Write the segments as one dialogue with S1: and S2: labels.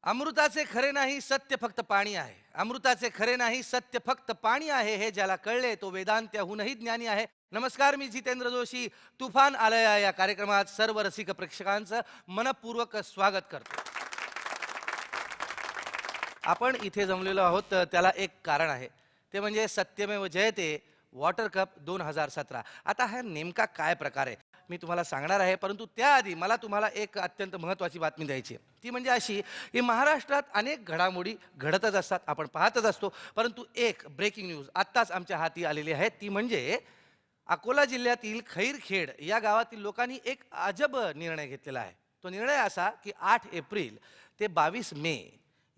S1: अमृताचे खरे नाही सत्य फक्त पाणी आहे. अमृताचे खरे नाही सत्य फक्त पाणी आहे. हे ज्याला कळले तो वेदांत्याहूनही ज्ञानी आहे. नमस्कार, मी जितेंद्र जोशी. तुफान आलया या कार्यक्रमात सर्व रसिक प्रेक्षकांचं मनपूर्वक स्वागत करतो. आपण इथे जमलेलो आहोत त्याला एक कारण आहे, ते म्हणजे सत्यमेव जयते वॉटर कप 2017. आता हा नेमका काय प्रकार आहे मी तुम्हाला सांगणार आहे, परंतु त्याआधी मला तुम्हाला एक अत्यंत महत्त्वाची बातमी द्यायची आहे. ती म्हणजे अशी की महाराष्ट्रात अनेक घडामोडी घडतच असतात, आपण पाहतच असतो. परंतु एक ब्रेकिंग न्यूज आत्ताच आमच्या हाती आलेली आहे. ती म्हणजे अकोला जिल्ह्यातील खैरखेड या गावातील लोकांनी एक अजब निर्णय घेतलेला आहे. तो निर्णय असा की 8 एप्रिल ते 22 मे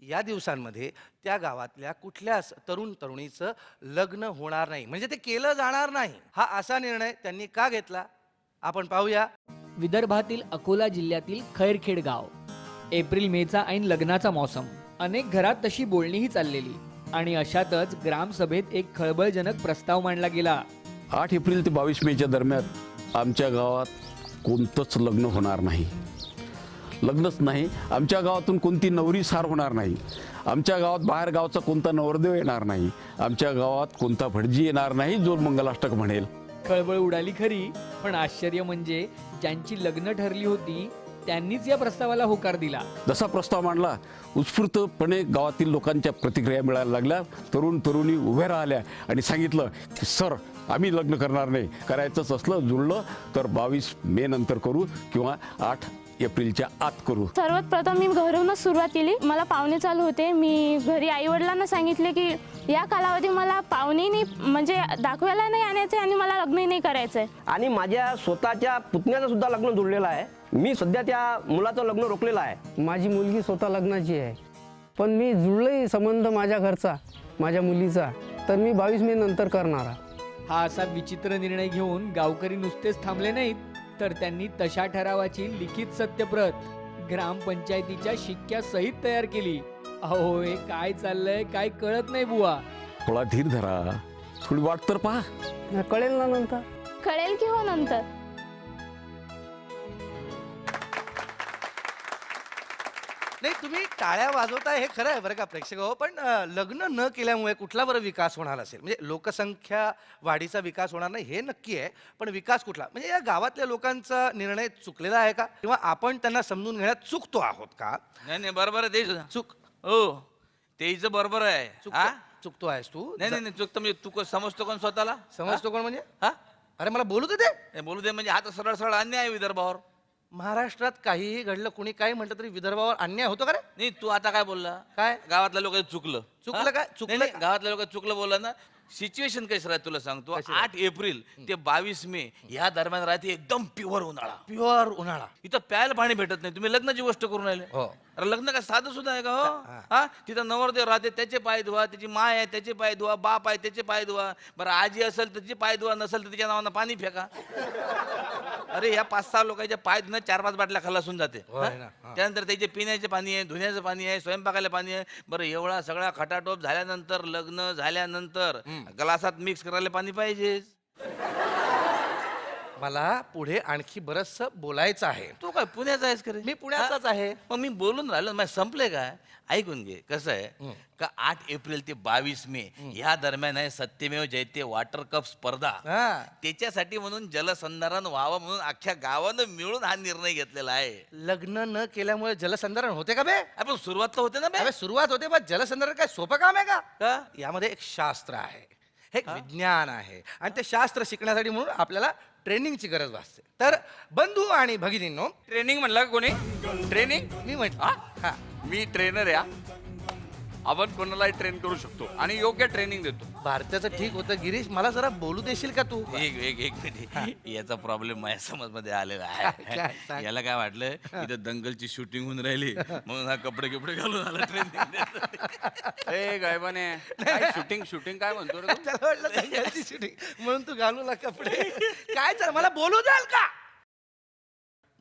S1: या दिवसांमध्ये त्या गावातल्या कुठल्याच तरुण तरुणीचं लग्न होणार नाही, म्हणजे ते केलं जाणार नाही. हा असा निर्णय त्यांनी का घेतला आपण पाहूया.
S2: विदर्भातील अकोला जिल्ह्यातील खैरखेड गाव. एप्रिल मेचा ऐन लग्नाचा मौसम. अनेक घरात तशी बोलणीही चाललेली आणि अशातच ग्रामसभेत एक खळबळजनक प्रस्ताव मांडला गेला.
S3: 8 एप्रिल ते 22 मेच्या दरम्यान आमच्या गावात कोणतंच लग्न होणार नाही. लग्नच नाही, आमच्या गावातून कोणती नवरी सार होणार नाही. आमच्या गावात बाहेर गावचा कोणता नवरदेव येणार नाही. आमच्या गावात कोणता भटजी येणार नाही जो मंगलाष्टक म्हणेल.
S2: खळबळ उडाली खरी, पण आश्चर्य म्हणजे ज्यांची लग्न ठरली होती त्यांनीच या प्रस्तावाला होकार दिला.
S3: जसा प्रस्ताव मांडला, उत्स्फूर्तपणे गावातील लोकांच्या प्रतिक्रिया मिळायला लागल्या. तरुण तरुणी उभ्या राहिल्या आणि सांगितलं की सर, आम्ही लग्न करणार नाही. करायचंच असलं जुळलं तर 22 मे नंतर करू किंवा 8 एप्रिलच्या आत करू.
S4: सर्वात प्रथम मी घरूनच सुरुवात केली. मला पाहुणे चालू होते. मी घरी आई वडिलांना सांगितले की या कालावधी मला पाहुणे नाही, म्हणजे दाखवायला नाही आणायचं आणि मला लग्नही नाही करायचंय.
S5: आणि माझ्या स्वतःच्या पुतण्याचं सुद्धा लग्न जुळलेलं आहे. मी सध्या त्या मुलाचं लग्न रोखलेलं आहे.
S6: माझी मुलगी स्वतः लग्नाची आहे, पण मी जुळलंही संबंध माझ्या घरचा, माझ्या मुलीचा, तर मी 22 मे नंतर करणार.
S2: हा असा विचित्र निर्णय घेऊन गावकरी नुसतेच थांबले नाहीत, तर त्यांनी तशा ठरावाची लिखित सत्यप्रत ग्रामपंचायतीच्या शिक्क्यासहित तयार केली. अहो, हे काय चाललंय काय कळत नाही बुवा.
S3: थोडा धीर धरा, थोडी वाट तर पहा.
S6: कळेल ना नंतर.
S4: कळेल की हो नंतर.
S1: नाही, तुम्ही टाळ्या वाजवताय हे खरं आहे बरं का प्रेक्षक हो, पण लग्न न केल्यामुळे कुठला बरं विकास होणार असेल? म्हणजे लोकसंख्या वाढीचा विकास होणार नाही हे नक्की आहे, पण विकास कुठला? म्हणजे या गावातल्या लोकांचा निर्णय चुकलेला आहे का, किंवा आपण त्यांना समजून घेण्यात चुकतो आहोत का?
S7: नाही नाही, बरोबर आहे ते.
S1: चूक
S7: हो, तेच बरोबर आहे. हा?
S1: चुकतो आहेस तू.
S7: नाही नाही नाही, चुकतं म्हणजे तू समजतो कोण स्वतःला?
S1: समजतो कोण म्हणजे?
S7: हा?
S1: अरे मला बोलू दे ते.
S7: हे बोलू दे म्हणजे हा तर सरळ सरळ अन्याय आहे विदर्भावर.
S1: महाराष्ट्रात काहीही घडलं, कुणी काही म्हटलं तरी विदर्भावर अन्याय होतो का रे?
S7: नाही, तू आता काय बोलला?
S1: काय?
S7: गावातल्या लोक चुकलं.
S1: चुकलं
S7: हा?
S1: काय? चुकलं
S7: नाही,
S1: का?
S7: गावातल्या लोक चुकलं बोललं ना. सिच्युएशन कशी राहते तुला सांगतो. 8 एप्रिल ते 22 मे या दरम्यान राहते एकदम प्युअर उन्हाळा.
S1: प्युअर उन्हाळा.
S7: इथं प्यायला पाणी भेटत नाही. तुम्ही लग्नाची गोष्ट करून राहिले.
S1: हो.
S7: अरे लग्न काय साधं सुद्धा आहे का हो? हा, तिथं नवरदेव राहते, त्याचे पाय धुवा, त्याची माय आहे त्याचे पाय धुवा, बाप आहे त्याचे पाय धुवा. बरं आजी असेल तर त्याचे पाय धुवा, नसेल तर तिच्या नावानं पाणी फेका. अरे ह्या 5-6 लोकांच्या पाय धुणं 4-5 बाटल्या खलासून जाते.
S1: होय ना. हा.
S7: त्यानंतर त्याचे पिण्याचे पाणी आहे, धुण्याचं पाणी आहे, स्वयंपाकाला पाणी आहे. बरं एवढा सगळा खटाटोप झाल्यानंतर, लग्न झाल्यानंतर ग्लासात मिक्स करायला पाणी पाहिजेच.
S1: मला पुढे आणखी बरचसं बोलायचं आहे.
S7: तू काय पुण्याचा आहेस का रे?
S1: मी पुण्याचाच आहे.
S7: मग मी बोलून राहिलो, मग संपले काय? ऐकून घे. कसं आहे का 8 एप्रिल ते 22 मे या दरम्यान आहे सत्यमेव जयते वॉटर कप स्पर्धा.
S1: हा.
S7: त्याच्यासाठी म्हणून जलसंधारण व्हावं म्हणून अख्ख्या गावानं मिळून हा निर्णय घेतलेला आहे.
S1: लग्न न केल्यामुळे जलसंधारण होते का बे?
S7: आपण सुरुवात तर होते ना बे?
S1: अबे सुरुवात होते, पण जलसंधारण काय सोपं काम आहे का?
S7: का?
S1: यामध्ये एक शास्त्र आहे, हे एक विज्ञान आहे, आणि ते शास्त्र शिकण्यासाठी म्हणून आपल्याला ट्रेनिंगची गरज भासते. तर बंधू आणि भगिनींनो,
S8: ट्रेनिंग म्हणलं का कोणी? ट्रेनिंग?
S1: मी म्हटलं हा.
S8: मी ट्रेनर आहे. आपण कोणालाही ट्रेन करू शकतो आणि योग्य ट्रेनिंग देतो.
S1: भारताचं ठीक होतं. गिरीश, मला जरा बोलू देशील का तू?
S7: एक मिनिट. याचा प्रॉब्लेम माझ्या समज मध्ये आलेला
S1: काय?
S7: आहे.
S1: सांग.
S7: याला काय वाटलं इथं दंगलची शूटिंग होऊन राहिली म्हणून हा कपडे घालून आला ट्रेनिंग.
S8: ए गायबाने, काय शूटिंग शूटिंग काय म्हणतो रे तू?
S1: त्याला वाटलं दंगलची shooting, म्हणून तू घालू ला कपडे. काय तर मला बोलू द्याल का?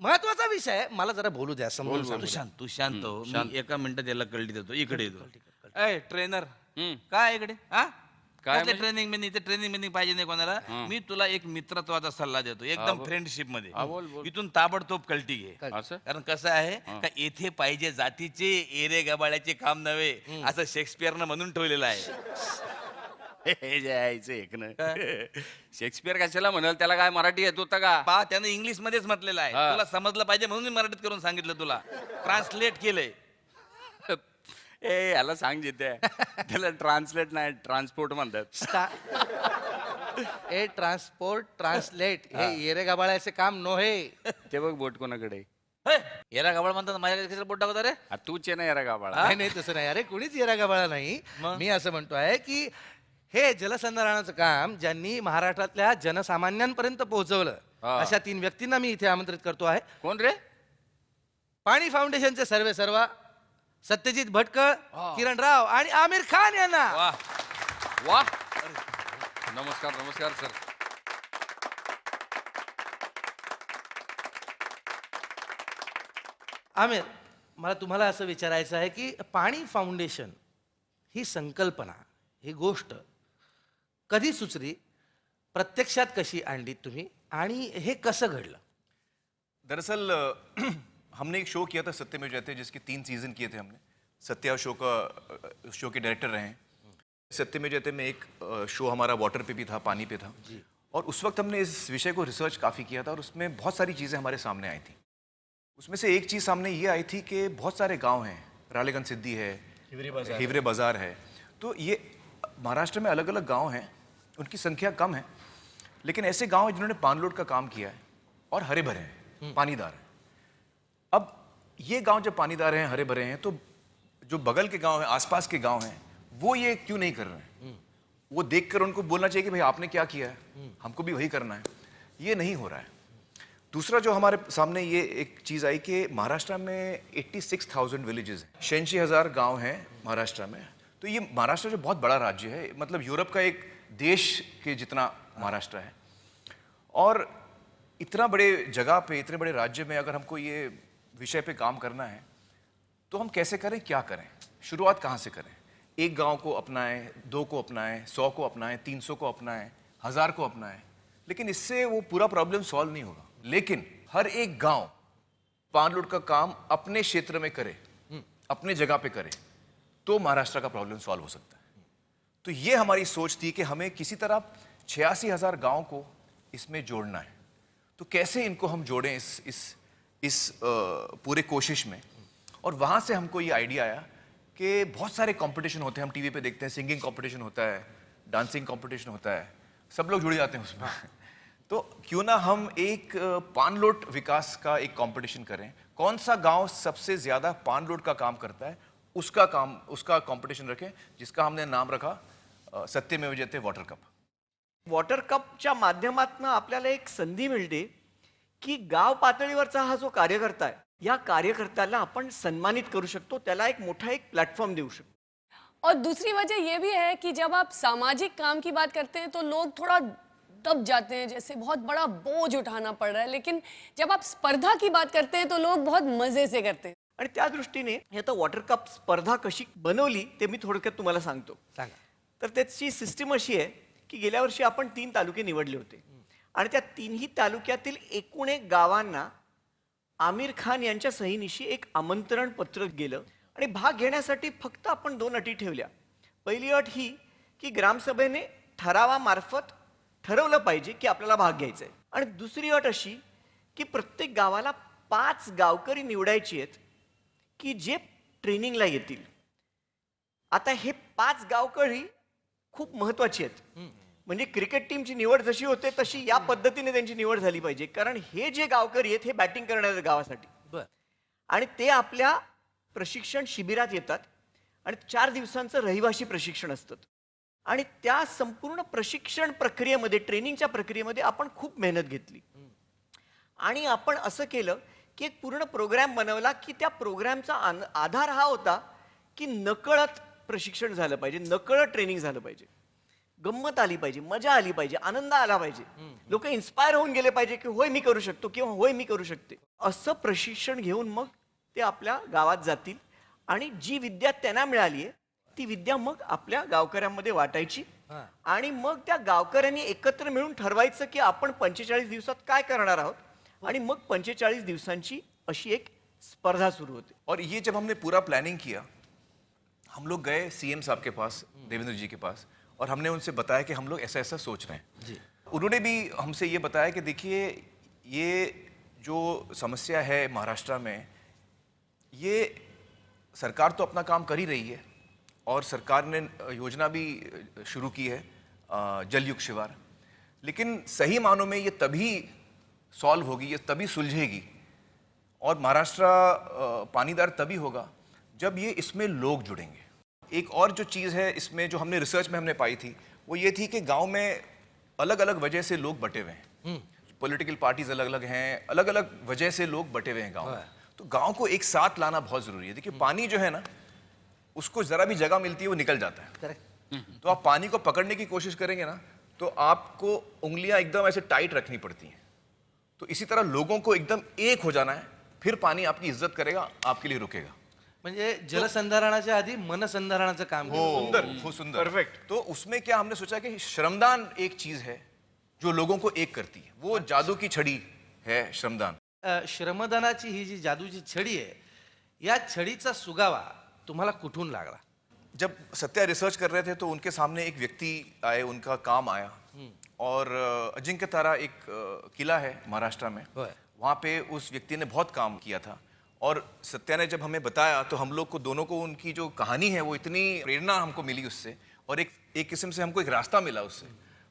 S1: महत्वाचा विषय आहे, मला जरा बोलू द्या. समजून सांगू द्या.
S7: तू शांत हो. मी एका मिनिटात याला कळली देतो. इकडे येतो.
S8: ए ट्रेनर,
S7: काय इकडे? हा,
S8: म्हणजे?
S7: ट्रेनिंग ट्रेनिंग पाहिजे नाही कोणाला. मी तुला एक मित्रत्वाचा सल्ला देतो, एकदम फ्रेंडशिप मध्ये.
S8: बोल, बोल.
S7: इथून ताबडतोब कल्टी घे.
S8: असं
S7: कारण कसं आहे का, येथे पाहिजे जातीचे एरे गबाळ्याचे काम नव्हे, असं शेक्सपियरनं म्हणून ठेवलेलं आहे.
S8: हे जे आहे इथे ऐकणं. शेक्सपियर कशाला म्हणाल, त्याला काय मराठी येत होता का?
S7: पहा, त्यानं इंग्लिश मध्येच म्हटलेलं आहे.
S8: हा.
S7: तुला समजलं पाहिजे म्हणून मी मराठीत करून सांगितलं, तुला ट्रान्सलेट केलंय.
S8: ए याला सांग जिथे त्याला ट्रान्सलेट नाही ट्रान्सपोर्ट म्हणतात.
S1: ए ट्रान्सपोर्ट ट्रान्सलेट हे येरे गाबाळ्याचे काम नव्हे.
S8: ते बघ बोट कोणाकडे.
S7: एरा गबाळ म्हणतात, माझ्याकडे कशाला बोट टाकत रे?
S8: तूच आहे ना यारा गाबाळा.
S1: नाही नाही तसं नाही, अरे कोणीच येरा गाबाळा नाही. मी असं म्हणतोय की हे जलसंधारणाचं काम ज्यांनी महाराष्ट्रातल्या जनसामान्यांपर्यंत पोहोचवलं,
S8: हा.
S1: अशा 3 व्यक्तींना मी इथे आमंत्रित करतो आहे.
S8: कोण रे?
S1: पाणी फाउंडेशनचे सर्वा सत्यजित भटकळ, किरण राव आणि आमिर खान यांना.
S8: वा वा. नमस्कार नमस्कार सर.
S1: आमिर, मला तुम्हाला असं विचारायचं आहे की पाणी फाउंडेशन ही संकल्पना, ही गोष्ट कधी सुचली, प्रत्यक्षात कशी आणलीत तुम्ही आणि हे कसं घडलं?
S9: दरअसल हमने एक शो किया था सत्य में जयते, जिसके 3 सीजन किए थे हमने. सत्या शो के डायरेक्टर रहे हैं. सत्य में जयते में एक शो हमारा वाटर पे भी था, पानी पे था. और उस वक्त हमने इस विषय को रिसर्च काफ़ी किया था और उसमें बहुत सारी चीज़ें हमारे सामने आई थी. उसमें से एक चीज़ सामने ये आई थी कि बहुत सारे गांव हैं, रालेगंज सिद्धि है, हिवरे बाजार है. तो ये महाराष्ट्र में अलग अलग गांव हैं, उनकी संख्या कम है, लेकिन ऐसे गांव हैं जिन्होंने पानलोड का काम किया है और हरे भरे हैं, पानीदार हैं. अब ये गांव जब पानीदार हैं, हरे भरे हैं, तो जो बगल के गांव हैं, आसपास के गांव हैं, वो ये क्यों नहीं कर रहे हैं? वो देखकर उनको बोलना चाहिए कि भाई आपने क्या किया है, हमको भी वही करना है. ये नहीं हो रहा है. दूसरा जो हमारे सामने ये एक चीज़ आई कि महाराष्ट्र में 86,000 विलेजेस हैं, 86,000 गांव हैं महाराष्ट्र में. तो ये महाराष्ट्र जो बहुत बड़ा राज्य है, मतलब यूरोप का एक देश के जितना महाराष्ट्र है. और इतना बड़े जगह पे, इतने बड़े राज्य में अगर हमको ये विषय पे काम करना है, तो हम कैसे करें, क्या करें, शुरुआत कहाँ से करें? 1 गांव को अपनाएं, 2 को अपनाएं, 100 को अपनाएं, 300 को अपनाएं, 1000 को अपनाएं, लेकिन इससे वो पूरा प्रॉब्लम सॉल्व नहीं होगा. लेकिन हर एक गांव पानलोड का काम अपने क्षेत्र में करे, अपने जगह पे करे, तो महाराष्ट्र का प्रॉब्लम सॉल्व हो सकता है. तो ये हमारी सोच थी कि हमें किसी तरह 86,000 गांव को इसमें जोड़ना है. तो कैसे इनको हम जोड़ें इस पूरे कोशिश में. और वहाँ से हमको ये आइडिया आया कि बहुत सारे कंपटीशन होते हैं, हम टीवी पे देखते हैं, सिंगिंग कंपटीशन होता है, डांसिंग कंपटीशन होता है, सब लोग जुड़ जाते हैं उसमें. तो क्यों ना हम एक पानलोड विकास का एक कंपटीशन करें. कौन सा गांव सबसे ज़्यादा पानलोड का काम करता है, उसका कंपटीशन रखें, जिसका हमने नाम रखा सत्यमेव जयते वॉटर कप.
S10: वॉटर कपच्या माध्यमातून आपल्याला एक संधी मिळते की गाव पातळीवरचा हा जो कार्यकर्ता आहे, या कार्यकर्त्याला आपण सन्मानित करू शकतो, त्याला एक मोठा एक प्लेटफॉर्म देऊ शकतो.
S11: और दूसरी वजह यह भी है कि जब आप सामाजिक काम की बात करते हैं तो लोग थोड़ा दब जाते हैं, जैसे बहुत बड़ा बोझ उठाना पड़ रहा है. लेकिन जब आप स्पर्धा की बात करते हैं तो लोग बहुत मजे से करते हैं.
S10: आणि त्या दृष्टीने हे आता वॉटर कप स्पर्धा कशी बनवली ते मी थोडक्यात तुम्हाला सांगतो.
S1: सांगा.
S10: तर त्याची सिस्टीम अशी आहे की गेल्या वर्षी आपण 3 तालुके निवडले होते आणि त्या 3ही तालुक्यातील एकूण 1 गावांना आमिर खान यांच्या सहीनिशी एक आमंत्रण पत्र गेलं आणि भाग घेण्यासाठी फक्त आपण 2 अटी ठेवल्या. पहिली अट ही की ग्रामसभेने ठरावामार्फत ठरवलं पाहिजे की आपल्याला भाग घ्यायचा आहे. आणि दुसरी अट अशी की प्रत्येक गावाला 5 गावकरी निवडायची आहेत की जे ट्रेनिंगला येतील. आता हे 5 गावकरी खूप महत्वाची आहेत. म्हणजे क्रिकेट टीमची निवड जशी होते तशी या पद्धतीने त्यांची निवड झाली पाहिजे. कारण हे जे गावकरी आहेत हे बॅटिंग करणारे गावासाठी. आणि ते आपल्या प्रशिक्षण शिबिरात येतात आणि 4 दिवसांचं रहिवासी प्रशिक्षण असतं. आणि त्या संपूर्ण प्रशिक्षण प्रक्रियेमध्ये, ट्रेनिंगच्या प्रक्रियेमध्ये आपण खूप मेहनत घेतली आणि आपण असं केलं की एक पूर्ण प्रोग्राम बनवला की त्या प्रोग्रामचा आधार हा होता की नकळत प्रशिक्षण झालं पाहिजे, नकळत ट्रेनिंग झालं पाहिजे, गंमत आली पाहिजे, मजा आली पाहिजे, आनंद आला पाहिजे, लोक इन्स्पायर होऊन गेले पाहिजे की होय मी करू शकतो किंवा होय मी करू शकते. असं प्रशिक्षण घेऊन मग ते आपल्या गावात जातील आणि जी विद्या त्यांना मिळाली आहे ती विद्या मग आपल्या गावकऱ्यांमध्ये वाटायची
S1: हा.
S10: आणि मग त्या गावकऱ्यांनी एकत्र मिळून ठरवायचं की आपण 45 दिवसात काय करणार आहोत आणि मग 45 दिवसांची अशी एक स्पर्धा सुरू होते.
S9: और ये जब हमने पूरा प्लानिंग किया, हम लोग गए सीएम साहब के पास, देवेंद्र जी के पास, और हमने उनसे बताया कि हम लोग ऐसा ऐसा सोच रहे हैं
S1: जी.
S9: उन्होंने भी हमसे ये बताया कि देखिए ये जो समस्या है महाराष्ट्र में, ये सरकार तो अपना काम कर ही रही है और सरकार ने योजना भी शुरू की है जलयुक्त शिवार, लेकिन सही मानों में ये तभी सॉल्व होगी, ये तभी सुलझेगी और महाराष्ट्र पानीदार तभी होगा जब ये इसमें लोग जुड़ेंगे. एक और जो चीज़ है इसमें जो हमने रिसर्च में हमने पाई थी वो ये थी कि गांव में अलग अलग वजह से लोग बटे हुए हैं, पॉलिटिकल पार्टीज अलग अलग हैं, अलग अलग वजह से लोग बटे हुए हैं गांव में. तो गांव को एक साथ लाना बहुत ज़रूरी है. देखिए पानी जो है ना, उसको ज़रा भी जगह मिलती है वो निकल जाता है.
S1: करेक्ट.
S9: तो आप पानी को पकड़ने की कोशिश करेंगे ना तो आपको उंगलियां एकदम ऐसे टाइट रखनी पड़ती हैं. तो इसी तरह लोगों को एकदम एक हो जाना है, फिर पानी आपकी इज्जत करेगा, आपके लिए रुकेगा.
S1: म्हणजे जलसंधारणाच्या आधी मनसंधारणाचं काम केलं.
S9: सुंदर, वो सुंदर, परफेक्ट. तो उसमें क्या हमने सोचा कि श्रमदान एक चीज है जो लोगों को एक करती है. वो जादू की छड़ी है श्रमदान.
S1: श्रमदानाची ही जी जादूची छडी आहे, या छडीचा सुगावा तुम्हाला कुठून लागला?
S9: जब सत्या रिसर्च कर रहे थे तो उनके सामने एक व्यक्ति आए, उनका काम आया, और अजिंक्य तारा एक किला है महाराष्ट्र में, वहाँ पे उस व्यक्ति ने बहुत काम किया था. और सत्या ने जब हमें बताया तो हम लोग को दोनों को उनकी जो कहानी है वो इतनी प्रेरणा हमको मिली उससे, और एक किस्म से हमको एक रास्ता मिला उससे.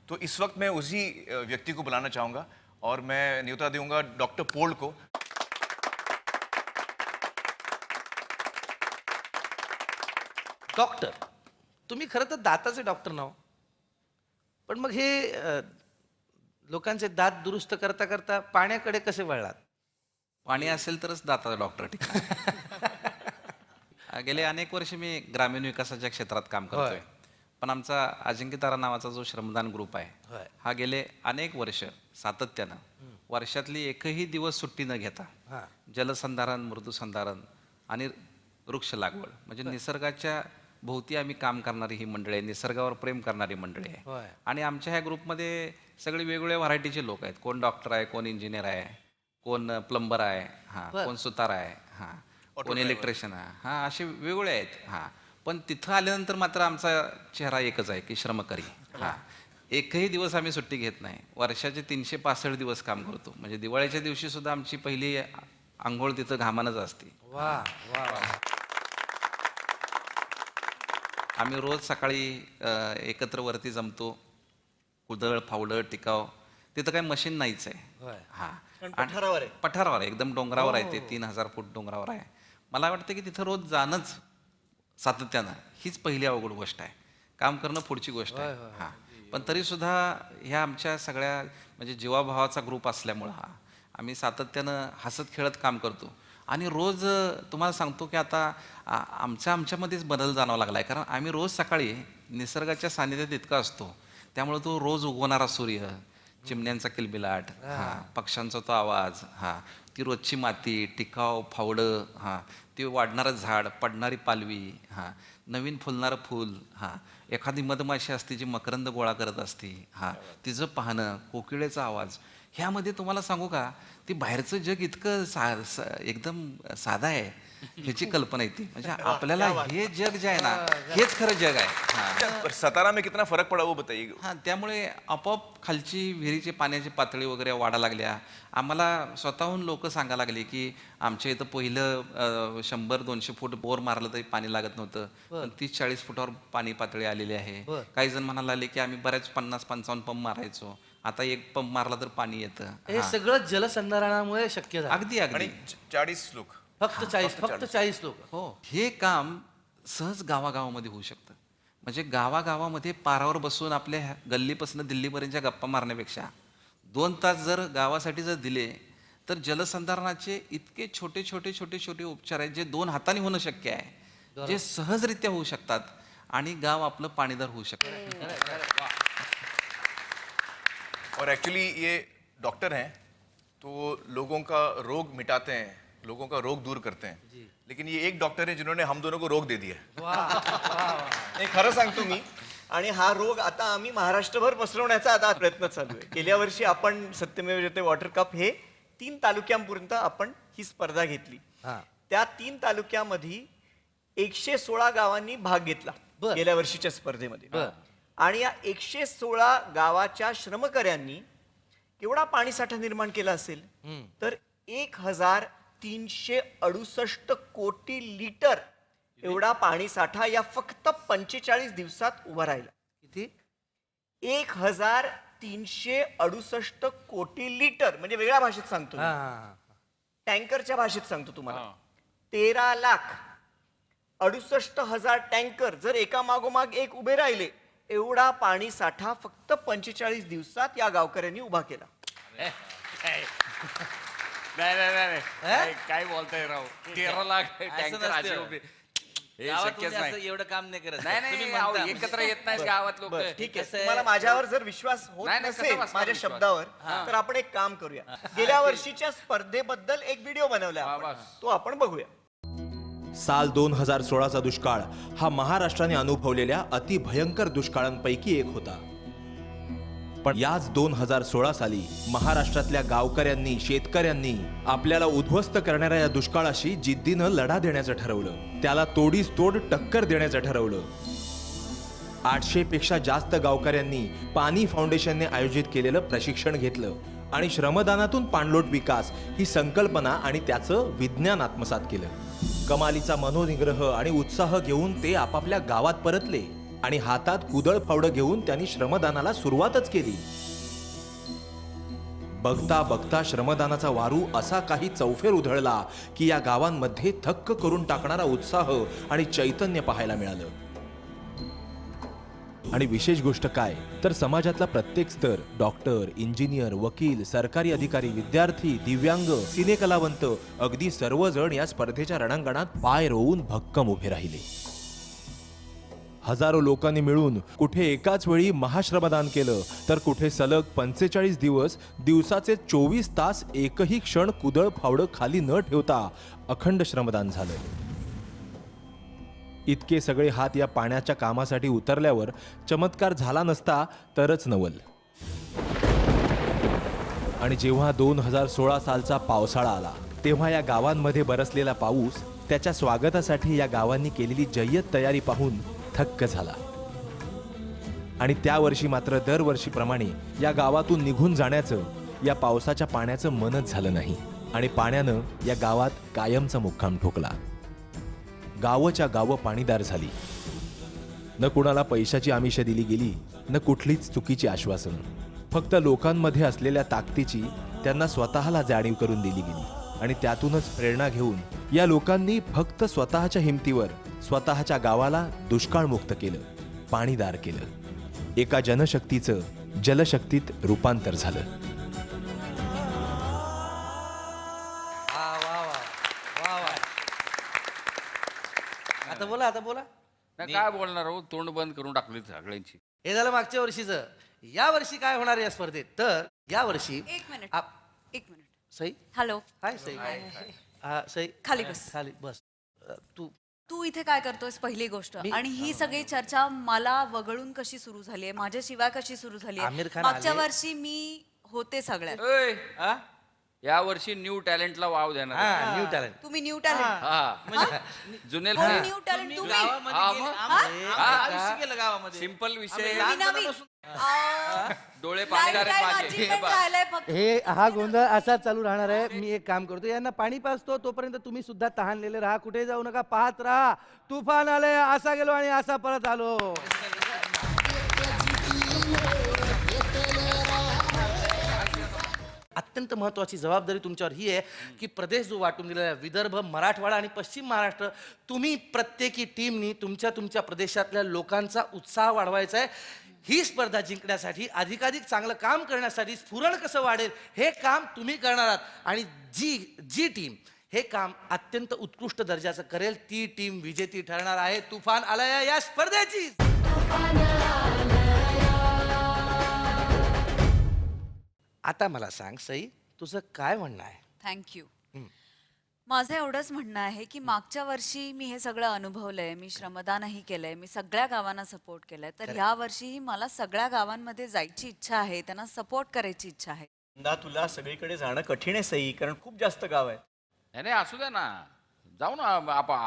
S9: तो इस वक्त मैं उसी व्यक्ति को बुलाना चाहूँगा और मैं न्योता दूंगा डॉक्टर पोल्ड को.
S1: डॉक्टर, तुम्ही खरं तर दाताचे डॉक्टर ना हो, पण मग हे लोकांचे दात दुरुस्त करता करता पाण्याकडे कसे वळलात?
S12: पाणी असेल तरच दाताचा डॉक्टर टिकणार. गेले अनेक वर्ष मी ग्रामीण विकासाच्या क्षेत्रात काम करतोय, पण आमचा अजिंक्य तारा नावाचा जो श्रमदान ग्रुप आहे हा गेले अनेक वर्ष सातत्यानं वर्षातली एकही दिवस सुट्टी न घेता जलसंधारण, मृदूसंधारण आणि वृक्ष लागवड म्हणजे निसर्गाच्या भोवती आम्ही काम करणारी ही मंडळी आहे, निसर्गावर प्रेम करणारी मंडळी आहे. आणि आमच्या ह्या ग्रुपमध्ये सगळे वेगवेगळ्या व्हरायटीचे लोक आहेत. कोण डॉक्टर आहे, कोण इंजिनियर आहे, कोण प्लंबर आहे, कोण सुतार आहे, कोण इलेक्ट्रिशियन आहे, असे वेगवेगळे आहेत. पण तिथं आल्यानंतर मात्र आमचा चेहरा एकच आहे की श्रमकरी. एकही दिवस आम्ही सुट्टी घेत नाही. वर्षाचे 365 दिवस काम करतो. म्हणजे दिवाळीच्या दिवशी सुद्धा आमची पहिली आंघोळ तिथं घामानच असते. आम्ही रोज सकाळी एकत्र वरती जमतो. कुदळ, फावडं, टिकाव. तिथं काही मशीन नाहीच आहे. पठारावर आहे, एकदम डोंगरावर आहे ते. 3000 फूट डोंगरावर आहे. मला वाटतं की तिथं रोज जाणंच सातत्यानं हीच पहिली अवघड गोष्ट आहे. काम करणं पुढची गोष्ट आहे. पण तरी सुद्धा ह्या आमच्या सगळ्या म्हणजे जीवाभावाचा ग्रुप असल्यामुळं आम्ही सातत्यानं हसत खेळत काम करतो. आणि रोज तुम्हाला सांगतो की आता आमच्यामध्येच बदल जाणवा लागला आहे. कारण आम्ही रोज सकाळी निसर्गाच्या सानिध्यात इतका असतो, त्यामुळे तो रोज उगवणारा सूर्य, चिमण्यांचा किलबिलाट, पक्ष्यांचा तो आवाज, ती रोजची माती, टिकाव, फावडं, ती वाढणारं झाड, पडणारी पालवी, नवीन फुलणारं फूल, एखादी मधमाशी असते जी मकरंद गोळा करत असते, तिचं पाहणं, कोकिळेचा आवाज. ह्यामध्ये तुम्हाला सांगू का, ती बाहेरचं जग इतकं एकदम साधं आहे ह्याची कल्पना येते. म्हणजे आपल्याला हे जग जे आहे ना, हेच खरं जग आहे.
S9: सतारा में कितना फरक पडा वो बताइए.
S12: त्यामुळे आपोआप खालची विहिरीची पाण्याची पातळी वगैरे वाढा लागल्या. आम्हाला स्वतःहून लोक सांगा लागले की आमच्या इथं पहिलं 100-200 फूट बोर मारलं तरी पाणी लागत नव्हतं, पण 30-40 फुटावर पाणी पातळी आलेली आहे. काही जण म्हणायला लागले की आम्ही बऱ्याच 50-55 पंप मारायचो, आता एक पंप मारला तर पाणी येतं.
S1: हे सगळं जलसंधारणामुळे शक्य झालं.
S12: अगदी अगदी.
S9: 40 लोक,
S1: फक्त 40 लोक.
S12: हो, हे काम सहज गावागावामध्ये होऊ शकतं. म्हणजे गावागावामध्ये पारावर बसून आपल्या गल्लीपासून दिल्लीपर्यंतच्या गप्पा मारण्यापेक्षा 2 तास जर गावासाठी जर दिले तर जलसंधारणाचे इतके छोटे छोटे छोटे छोटे उपचार आहेत जे 2 हाताने होणं शक्य आहे, जे सहजरित्या होऊ शकतात आणि गाव आपलं पाणीदार होऊ शकतं.
S9: और एक्चुअली ये डॉक्टर हैं तो लोगों का रोग मिटाते हैं, लोगों का रोग दूर करते हैं, लेकिन ये एक डॉक्टर है जिन्होंने हम दोनों को रोग दे दिया है.
S10: नाही खरं सांगतो मी. आणि हा रोग आता आम्ही महाराष्ट्रभर पसरवण्याचा आता प्रयत्न चालू आहे. गेल्या वर्षी आपण सत्यमेव जयते वॉटर कप हे 3 तालुक्यांपर्यंत आपण ही स्पर्धा घेतली. त्या 3 तालुक्यामध्ये 116 गावांनी भाग घेतला गेल्या वर्षीच्या स्पर्धेमध्ये. आणि या 116 गावाच्या श्रमकर्यांनी केवढा पाणी साठा निर्माण केला असेल तर 1368 कोटी लिटर एवढा पाणी साठा या फक्त 45 दिवसात उभा राहिला.
S1: किती?
S10: 1368 कोटी लिटर, म्हणजे वेगळ्या भाषेत सांगतो मी. टँकरच्या भाषेत सांगतो तुम्हाला. 13,68,000 टँकर जर एका मागोमाग एक उभे राहिले, एवढा पाणी साठा फक्त 45 दिवसात या गावकऱ्यांनी उभा केला.
S8: नाही काय बोलताय राव, 13 लाख टँकर असे उभे. हे
S7: गावात
S8: शक्यच
S7: म्हणजे
S8: नाही.
S7: असं एवढं काम नाही करत.
S8: नाही
S7: तुम्ही
S8: नाही
S7: म्हणता.
S8: अहो, एकत्र येत नाहीत गावात लोक.
S10: ठीक आहे, तुम्हाला माझ्यावर जर विश्वास होत
S8: नाही, नाही,
S10: नसेल
S8: कसा बसणार
S10: माझ्या
S8: विश्वास?
S10: शब्दावर, तर आपण एक काम करूया. गेल्या वर्षीच्या स्पर्धेबद्दल एक व्हिडिओ बनवला आपण. तो आपण बघूया.
S13: साल 2016चा दुष्काळ हा महाराष्ट्राने अनुभवलेल्या अतिभयंकर दुष्काळांपैकी एक होता. पण याच 2016 साली महाराष्ट्रातल्या गावकऱ्यांनी, शेतकऱ्यांनी आपल्याला उद्ध्वस्त करणाऱ्या या दुष्काळाशी जिद्दीनं लढा देण्याचं ठरवलं. त्याला तोडीस तोड टक्कर देण्याचं ठरवलं. 800 पेक्षा जास्त गावकऱ्यांनी पाणी फाउंडेशनने आयोजित केलेलं प्रशिक्षण घेतलं आणि श्रमदानातून पाणलोट विकास ही संकल्पना आणि त्याचं विज्ञान आत्मसात केलं. कमालीचा मनोनिग्रह आणि उत्साह घेऊन ते आपापल्या गावात परतले आणि हातात कुदळ फावडं घेऊन त्यांनी श्रमदानाला सुरुवातच केली. बघता बघता श्रमदानाचा वारू असा काही चौफेर उधळला की या गावांमध्ये थक्क करून टाकणारा उत्साह आणि चैतन्य पाहायला मिळालं. आणि विशेष गोष्ट काय तर समाजातला प्रत्येक स्तर, डॉक्टर, इंजिनियर, वकील, सरकारी अधिकारी, विद्यार्थी, दिव्यांग, सिनेकलावंत अगदी सर्वजण या स्पर्धेच्या रणांगणात पाय रोवून भक्कम उभे राहिले. हजारो लोकांनी मिळून कुठे एकाच वेळी महाश्रमदान केलं तर कुठे सलग 45 दिवस दिवसाचे 24 तास एकही क्षण कुदळ फावडं खाली न ठेवता अखंड श्रमदान झालं. इतके सगळे हात या पाण्याच्या कामासाठी उतरल्यावर चमत्कार झाला नसता तरच नवल. आणि जेव्हा 2016 सालचा पावसाळा आला तेव्हा या गावांमध्ये बरसलेला पाऊस, त्याच्या स्वागतासाठी या गावांनी केलेली जय्यत तयारी पाहून थक्क झाला. आणि त्या वर्षी मात्र दरवर्षीप्रमाणे या गावातून निघून जाण्याचं, या पावसाच्या पाण्याचं मनच झालं नाही आणि पाण्यानं या गावात कायमचा मुक्काम ठोकला. गावच्या गावं पाणीदार झाली. न कुणाला पैशाची आमिषं दिली गेली, न कुठलीच चुकीची आश्वासन. फक्त लोकांमध्ये असलेल्या ताकदीची त्यांना स्वतःला जाणीव करून दिली गेली आणि त्यातूनच प्रेरणा घेऊन या लोकांनी फक्त स्वतःच्या हिमतीवर स्वतःच्या गावाला दुष्काळमुक्त केलं, पाणीदार केलं. एका जनशक्तीचं जलशक्तीत रूपांतर झालं.
S1: आता बोला, आता बोला.
S8: नाही, काय बोलणार हो, तोंड बंद करून टाकली सगळ्यांची.
S1: हे झालं मागच्या वर्षीचं. या वर्षी काय होणार आहे या स्पर्धेत? तर या वर्षी
S14: एक मिनिट.
S1: सई,
S14: हॅलो.
S1: हाय सई. सई
S14: खाली बस.
S1: खाली बस.
S14: तू इथे काय करतोयस पहिली गोष्ट. आणि ही सगळी चर्चा मला वगळून कशी सुरू झाली आहे, माझ्याशिवाय कशी सुरू झाली आहे.
S1: आमिर खान
S14: मागच्या
S1: आले.
S14: वर्षी मी होते सगळ्यात.
S8: या वर्षी न्यू टॅलेंटला वाव देणार.
S1: New talent.
S14: तुम्ही न्यू टॅलेंट.
S8: जुने
S14: न्यू टॅलेंट तुम्ही.
S8: सिंपल विषय.
S14: नवीन.
S8: डोळे पाणीदार माझे.
S1: हे हा गोंधळ असाच चालू राहणार आहे. मी एक काम करतो, यांना पाणी पाजतो, तोपर्यंत तुम्ही सुद्धा तहानलेले राहा, कुठे जाऊ नका, पाहत राहा. तुफान आले, असा गेलो आणि असा परत आलो. अत्यंत महत्त्वाची जबाबदारी तुमच्यावर ही आहे की प्रदेश जो वाटून दिलेला आहे, विदर्भ, मराठवाडा आणि पश्चिम महाराष्ट्र, तुम्ही प्रत्येकी टीमनी तुमच्या प्रदेशातल्या लोकांचा उत्साह वाढवायचा आहे. ही स्पर्धा जिंकण्यासाठी, अधिकाधिक चांगलं काम करण्यासाठी, स्फुरण कसं वाढेल हे काम तुम्ही करणार आहात. आणि जी टीम हे काम अत्यंत उत्कृष्ट दर्जाचं करेल ती टीम विजेती ठरणार आहे. तुफान आलया या स्पर्धेची. आता मला सांग सई, तुझं काय म्हणणं आहे?
S14: थँक्यू. माझं एवढंच म्हणणं आहे की मागच्या वर्षी मी हे सगळं अनुभवलंय, मी श्रमदानही केलंय, मी सगळ्या गावांना सपोर्ट केलाय, तर ह्या वर्षीही मला सगळ्या गावांमध्ये जायची इच्छा आहे, त्यांना सपोर्ट करायची इच्छा आहे.
S10: यंदा तुला सगळीकडे जाणं कठीण आहे सई, कारण खूप जास्त गाव आहेत.
S8: नाही असू द्या ना, जाऊ ना,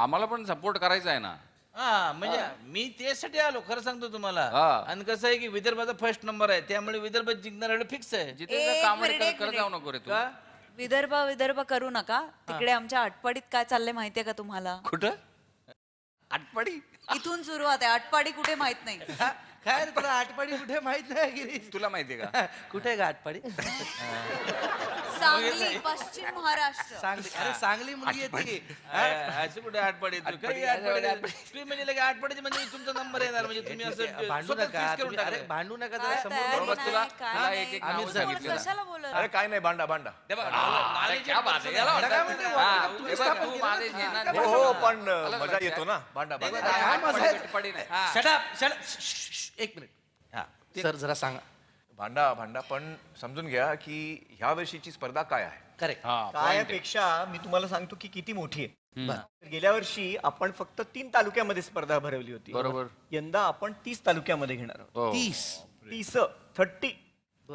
S8: आम्हाला पण सपोर्ट करायचा आहे ना.
S7: हा म्हणजे मी त्यासाठी आलो, खरं सांगतो तुम्हाला. आणि कसं आहे की विदर्भाचा फर्स्ट नंबर आहे, त्यामुळे विदर्भ जिंकणार फिक्स आहे.
S14: एक मिनिट,
S8: करत जाऊ नको रे तू.
S14: विदर्भ करू नका. तिकडे आमच्या आटपाडीत काय चाललंय माहितीये का तुम्हाला?
S8: कुठं आटपाडी?
S14: इथून सुरुवात आहे, आटपाडी कुठे माहित नाही.
S1: काय रे, तुला आटपाडी कुठे माहित नाही गिरीश?
S8: तुला माहितीये का?
S1: कुठे आहे का आटपाडी?
S14: सांगली, पश्चिम महाराष्ट्र.
S1: सांगली. अरे सांगली मुलगी येते की.
S7: असं कुठे आठवडे तुम्ही म्हणजे लगे आठवड्याचे म्हणजे तुमचा नंबर येणार, म्हणजे तुम्ही असं
S1: भांडू
S7: स्वतः
S1: नका
S7: fix करून
S1: तुम्ही,
S7: टाकलं.
S1: अरे भांडू नका
S14: काय
S1: जरा समोर
S14: तयारी
S1: बरोबर
S14: नाही,
S1: तुला
S14: काय
S1: तुला
S14: नाही.
S1: एक एक
S14: तुम्ही
S1: नाव सांगितलं.
S14: कशाला बोलत?
S9: अरे काय नाही, भांडा भांडा.
S7: हे बघा, knowledge
S8: क्या बात आहे, याला
S1: काय
S8: म्हणतात.
S1: म्हणते,
S8: हा,
S1: तू
S8: हे
S1: स्थापन
S8: बघ, तू
S1: केलं ना?
S8: माझे येणार
S1: काय
S8: नाही.
S9: हो पण
S8: आलं
S9: मजा
S8: लक्षात?
S9: येतो ना, भांडा भांडा.
S1: काय मजा आहे?
S8: आटपाडी नाही. हा.
S1: Shut up, shut up. एक मिनिट. हा सर जरा सांगा.
S9: भांडा भांडा, पण समजून घ्या की ह्या वर्षीची स्पर्धा काय आहे.
S1: करेक्ट.
S10: कायापेक्षा मी तुम्हाला सांगतो की किती मोठी आहे.
S1: बरं.
S10: गेल्या वर्षी आपण फक्त 3 तालुक्यामध्ये स्पर्धा भरवली होती.
S8: बरोबर.
S10: यंदा आपण 30 तालुक्यामध्ये घेणार आहोत.
S8: हो.
S10: 30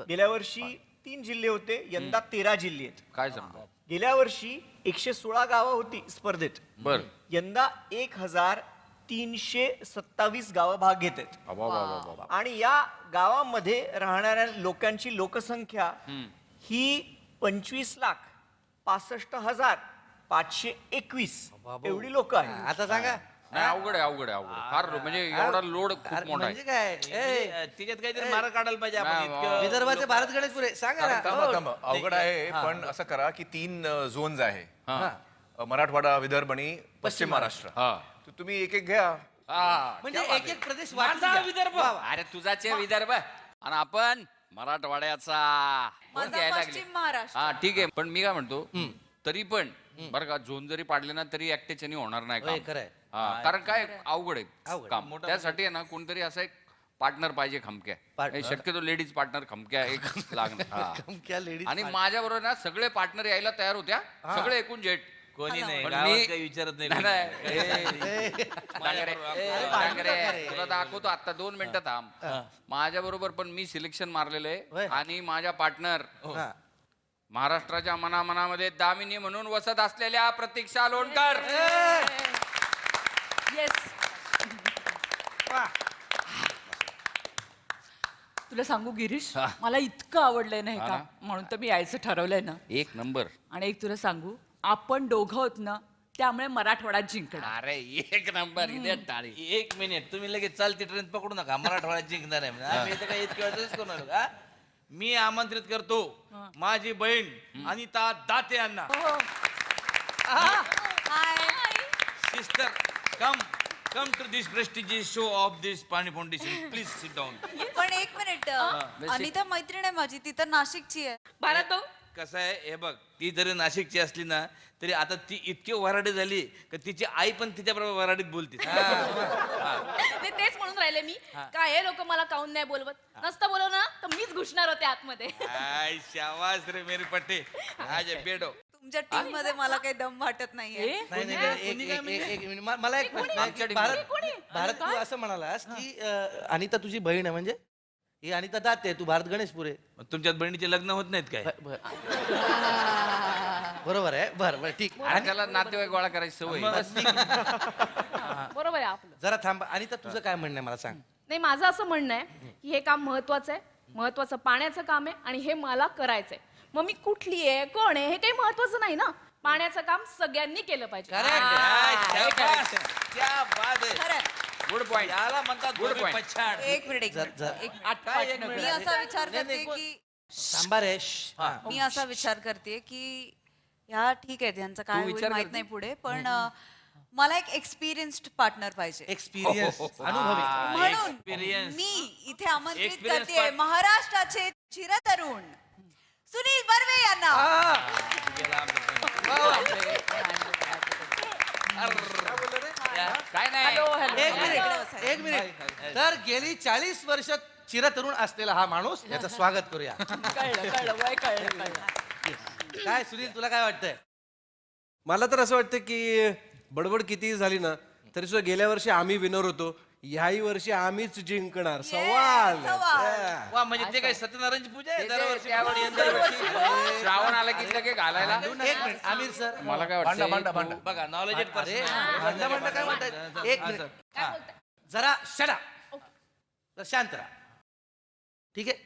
S10: गेल्या वर्षी 3 जिल्हे होते, यंदा 13 जिल्हे आहेत.
S8: काय सांगतो?
S10: गेल्या वर्षी 116 गावं होती स्पर्धेत,
S8: बर.
S10: यंदा 1327 गावं भाग घेत आहेत. आणि या गावामध्ये राहणाऱ्या लोकांची लोकसंख्या ही 25,65,521 एवढी लोक आहेत.
S1: आता सांगा.
S8: नाही, अवघड आहे, अवघड आहे, अवघड आहे. फार म्हणजे एवढा लोड खूप मोठा
S1: म्हणजे
S8: आहे.
S1: काय
S7: तिच्यात काहीतरी मार्ग काढायला पाहिजे आपण.
S8: नाही,
S7: इतकं
S1: विदर्भाचे भारत गणेशपुरे सांगा ना.
S9: थांबा
S1: हो.
S9: थांबा, अवघड आहे. पण असं करा की 3 झोन्स आहे, मराठवाडा, विदर्भ आणि पश्चिम महाराष्ट्र.
S8: हा.
S9: तर तुम्ही एक एक घ्या.
S8: हा.
S1: म्हणजे एक एक प्रदेश
S7: माझा
S1: वाचा
S7: विदर्भ.
S8: अरे तुझाचे विदर्भ आणि आपण मराठवाड्याचा कोण
S14: माझा
S8: घ्यायला लागले?
S14: पश्चिम महाराष्ट्र.
S8: हा ठीक आहे, पण मी काय म्हणतो, तरी पण बरं का, झोन जरी पाडले ना तरी ऍक्टेचनी होणार नाही
S1: होय,
S8: काम.
S1: खरंय.
S8: हा, कारण काय अवघड आहे
S1: अवघड.
S8: काम. त्यासाठी आहे ना कोणतरी असं एक पार्टनर पाहिजे खमक्या.
S1: Partner.
S8: शक्यतो लेडीज पार्टनर खमक्या एक लागणार. हा.
S1: क्या लेडीज
S8: आणि माझ्या बरोबर ना सगळे पार्टनर यायला तयार होत्या, सगळे एकूण जेट.
S7: कोणी नाही,
S8: पण
S7: गावात
S8: मी-
S7: काही विचारत नाही
S8: नाही,
S7: कोणी.
S8: नाही. डांगरे, डांगरे, तुला दाखवतो आता 2 मिनिटं थांब. माझ्या बरोबर पण मी सिलेक्शन मारलेलं
S1: होय.
S8: आहे आणि माझ्या पार्टनर
S1: हा.
S8: महाराष्ट्राच्या मनामनामध्ये दामिनी म्हणून वसत असलेल्या प्रतीक्षा लोणकर.
S15: येस. तुला सांगू गिरीश, मला इतकं आवडलंय नाही
S8: हा
S15: का,
S8: ना?
S15: म्हणून तर मी यायचं ठरवलंय ना.
S8: एक नंबर.
S15: आणि एक तुला सांगू, आपण दोघं होत ना, त्यामुळे मराठवाडा जिंकणार.
S8: अरे एक नंबर. इथे टाळी.
S7: 1 मिनिट, तुम्ही लगेच चालती ट्रेन पकडू नका, मराठवाड्यात जिंकणार आहे म्हणजे. आम्ही इथं काही इतक्या वेळेस करणार का? मी आमंत्रित करतो माझी बहीण अनिता दाते यांना. Sister, come to this prestigious show of this Paani foundation. Please sit down.
S14: पण एक मिनिट, अनिता मैत्रीण आहे माझी, ती तर नाशिकची आहे.
S15: भारत हो.
S7: कसं आहे, हे बघ, ती जरी नाशिकची असली ना तरी आता ती इतकी वराडी झाली की तिची आई पण तिच्याबरोबर वराडीत बोलते.
S15: मी तेच म्हणून राहिले मी, काय हे लोक मला काऊन नाही बोलवत. नसतं बोलवलं ना तर मीच घुसणार होते आतमध्ये.
S7: आय शाबास रे मेरी पट्टे, आज बेडो.
S14: तुमच्या टीम मध्ये मला काही दम वाटत नाहीये.
S1: नाही, नाही, एक मिनिट. मला एक प्रश्न आहे की भारत तू असं म्हणालास की अनिता तुझी बहीण आहे, म्हणजे ही अनिता दाते, तू भारत गणेशपुरे.
S7: तुमच्यात बहिणीचे लग्न होत नाहीत काय?
S1: बरोबर आहे. बरं ठीक.
S8: आणि त्याला नातेवाईक गोळा करायची सवय.
S11: बरोबर आहे आपलं.
S1: जरा थांब. अनिता तुझं काय म्हणणं आहे मला सांग.
S11: नाही, माझं असं म्हणणं आहे की हे काम महत्वाचं आहे, महत्वाचं पाण्याचं काम आहे आणि हे मला करायचंय. मग मी कुठली आहे, कोण आहे, हे काही महत्वाचं नाही ना. पाण्याचं काम सगळ्यांनी केलं पाहिजे.
S7: क्या बात आहे.
S14: खरंय.
S8: Good point.
S7: याला म्हणतात
S8: Good
S7: गोबी
S8: point.
S7: पछाड.
S14: एक मिनिट, एक मिनिट. मी असा विचार करते की
S1: थांबा रे.
S14: मी असा विचार करते की ह्या ठीक आहे, त्यांचं काय होईल
S8: विचार
S14: माहित
S8: करते?
S14: नाही पुढे, पण मला एक एक्सपिरियन्स्ड पार्टनर पाहिजे.
S1: एक्सपिरियन्स, अनुभवी.
S14: म्हणून
S7: Experience.
S14: मी इथे आमंत्रित
S7: Experience
S14: करते महाराष्ट्राचे चिरतरुण सुनील बर्वे यांना.
S8: काय नाही.
S1: एक मिनिट. तर गेली 40 वर्ष चिरतरुण असलेला हा माणूस, याचं स्वागत करूया.
S15: कळलं, वय कळलं.
S1: काय सुनील, तुला काय वाटतंय?
S16: मला तर असं वाटतं की बडबड कितीही झाली ना तरी सुद्धा गेल्या वर्षी आम्ही विनर होतो, ह्याही वर्षी आम्हीच जिंकणार. सवाल
S7: वा म्हणजे ते काय सत्यनारायणची पूजा आहे दरवर्षी
S8: श्रावण आला की लगे घालायला.
S1: एक मिनिट आमिर सर,
S8: मला काय वाटतं
S7: बघा नॉलेज
S1: भांडा काय म्हणतात, एक मिनिट हा. जरा शडा शांत राहा. ठीक आहे,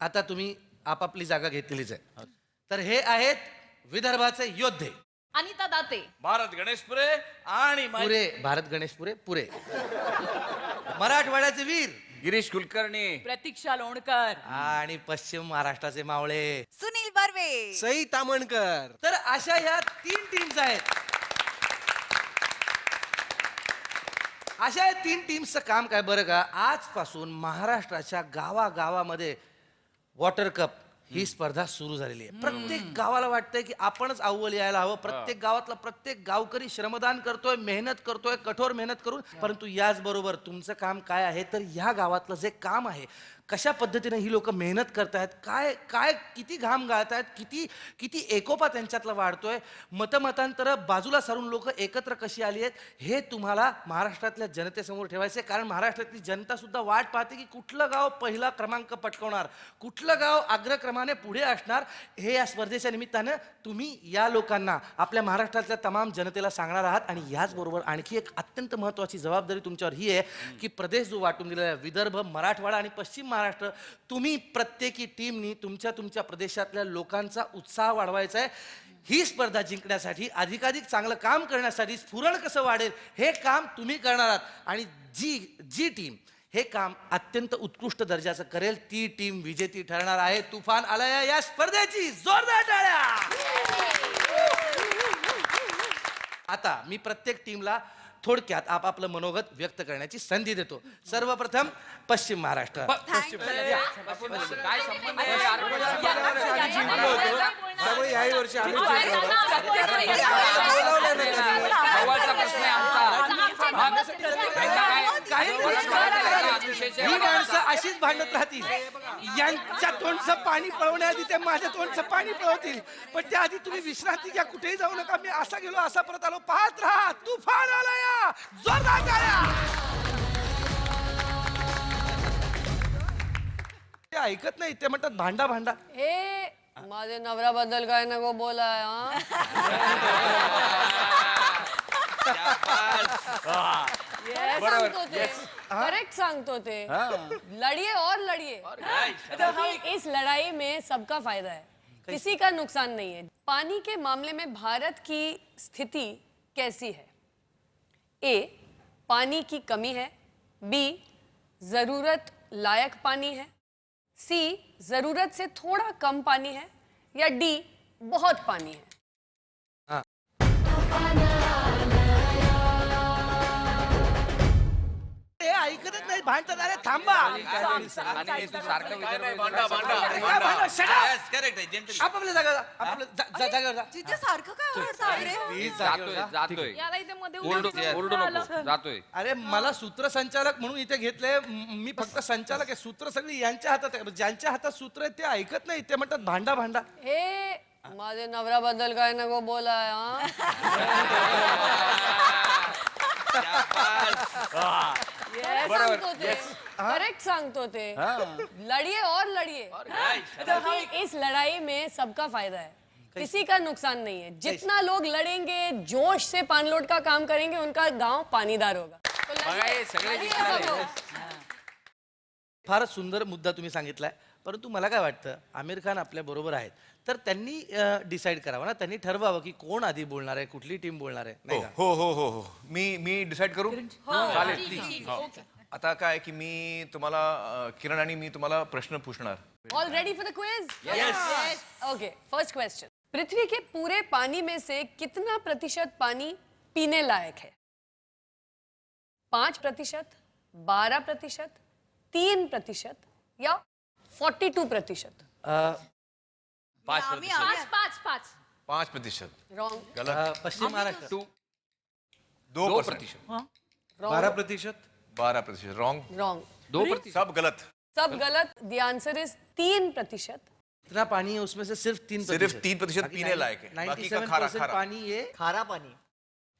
S1: आता तुम्ही आपापली जागा घेतलेलीच आहे. तर हे आहेत विदर्भाचे योद्धे
S15: अनिता दाते,
S7: भारत गणेशपुरे आणि
S1: पुरे, भारत गणेश पुरे मराठवाड्याचे वीर
S8: गिरीश कुलकर्णी,
S15: प्रतीक्षा लोणकर
S1: आणि पश्चिम महाराष्ट्राचे मावळे
S14: सुनील बर्वे,
S16: सई तामणकर.
S1: तर अशा ह्या 3 टीम्स आहेत. अशा या 3 टीम्सचं काम काय बरं का, आजपासून महाराष्ट्राच्या गावागावामध्ये वॉटर कप ही स्पर्धा सुरू झालेली आहे. प्रत्येक गावाला वाटतंय की आपणच अव्वल यायला हवं. प्रत्येक गावातला प्रत्येक गावकरी श्रमदान करतोय, मेहनत करतोय, कठोर मेहनत करून. परंतु याचबरोबर तुमचं काम काय आहे, तर ह्या गावातलं जे काम आहे, कशा पद्धतीने ही लोक मेहनत करतायत, काय काय किती घाम गाळतायत, किती किती एकोपा त्यांच्यातला वाढतोय, मतमतांतरं बाजूला सारून लोक एकत्र कशी आली आहेत, हे तुम्हाला महाराष्ट्रातल्या जनतेसमोर ठेवायचे. कारण महाराष्ट्रातली जनता सुद्धा वाट पाहते की कुठलं गाव पहिला क्रमांक पटकवणार, कुठलं गाव अग्रक्रमाने पुढे असणार. हे या स्पर्धेच्या निमित्तानं तुम्ही या लोकांना, आपल्या महाराष्ट्रातल्या तमाम जनतेला सांगणार आहात. आणि याचबरोबर आणखी एक अत्यंत महत्त्वाची जबाबदारी तुमच्यावर ही आहे की प्रदेश जो वाटून दिलेला आहे, विदर्भ, मराठवाडा आणि पश्चिम महाराष्ट्र, तुम्ही प्रत्येकी टीमनी तुमच्या तुमच्या प्रदेशातल्या लोकांचा उत्साह वाढवायचा आहे. ही स्पर्धा जिंकण्यासाठी, अधिकाधिक चांगलं काम करण्यासाठी, स्फुरण कसं वाढेल हे काम तुम्ही करणार आहात. आणि जी टीम हे काम अत्यंत उत्कृष्ट दर्जाचं करेल ती टीम विजेती ठरणार आहे. तुफान आलया या स्पर्धेची जोरदार टाळ्या. आता मी प्रत्येक टीमला थोडक्यात आपापलं मनोगत व्यक्त करण्याची संधी देतो. सर्वप्रथम पश्चिम महाराष्ट्र.
S8: काय संबंध आहे?
S16: त्यामुळे याही वर्षी आम्ही
S8: गावाचा प्रश्न आहे आमचा.
S1: ही माणसं अशीच भांडत राहतील. यांच्या तोंडचं पाणी पळवण्याआधी ते माझ्या तोंडचं पाणी पळवतील. पण त्याआधी तुम्ही विश्रांती घ्या, कुठेही जाऊ नका. मी असा गेलो, असा परत आलो. पाहत राहा, तुफान आलाय. जोरदार टाळ्या. ते ऐकत नाही, ते म्हणतात भांडा भांडा.
S11: हे माझे नवऱ्याबद्दल काय नको बोलाय करेक्ट सांगतो ते. लड़िए और लड़िए, क्योंकि इस लड़ाई में सबका फायदा है, किसी का नुकसान नहीं है. पानी के मामले में भारत की स्थिति कैसी है? ए, पानी की कमी है. बी, जरूरत लायक पानी है. सी, जरूरत से थोड़ा कम पानी है. या डी, बहुत पानी है.
S1: ते ऐकतच नाही, भांडतात. अरे थांबा. आपापल्या जागेवर जा.
S14: सारखं काय
S8: जातोय.
S15: याला इथे मध्ये
S8: ओरडू नको, जातोय.
S1: अरे मला सूत्रसंचालक म्हणून इथे घेतलंय. मी फक्त संचालक आहे. सूत्र सगळी यांच्या हातात आहे. ज्यांच्या हातात सूत्र आहेत ते ऐकत नाही, ते म्हणतात भांडा भांडा.
S11: हे माझे नवऱ्याबद्दल काय नको बोलाय करेक्ट सांगतो ते. लड़िए और लड़िए, क्योंकि इस लड़ाई में सबका फायदा है, किसी का नुकसान नहीं है. जितना लोग लड़ेंगे, जोश से पानलोट का काम करेंगे, उनका गांव पानीदार होगा.
S1: फारच सुंदर मुद्दा तुम्ही सांगितलाय. परंतु मला काय वाटतं, आमिर खान आपल्या बरोबर आहेत, तर त्यांनी डिसाईड करावं ना, त्यांनी ठरवावं की कोण आधी बोलणार आहे, कुठली टीम बोलणार आहे. नाही का?
S9: हो हो हो हो मी डिसाईड करू.
S15: चालेल, प्लीज.
S9: आता काय की मी तुम्हाला किरण आणि मी तुम्हाला प्रश्न पूछणार.
S11: All ready for the quiz? Yes. Okay. First question. पृथ्वी के पूरे पानी में से कितना प्रतिशत पानी पीने लायक है? 5%, 12%, 3% या 42%?
S9: 5%.
S11: Wrong.
S9: गलत.
S1: पश्चिम महाराष्ट्र
S9: 2%.
S16: 12%.
S9: 12%. रॉन्ग.
S11: Wrong.
S9: 2%. सब गलत.
S11: सब गलत. The answer is 3%.
S1: इतना पानी है उसमें से सिर्फ
S9: 3% पीने लायक है, बाकी का खारा
S1: 97%
S9: खारा।
S1: पानी ये
S10: खारा पानी।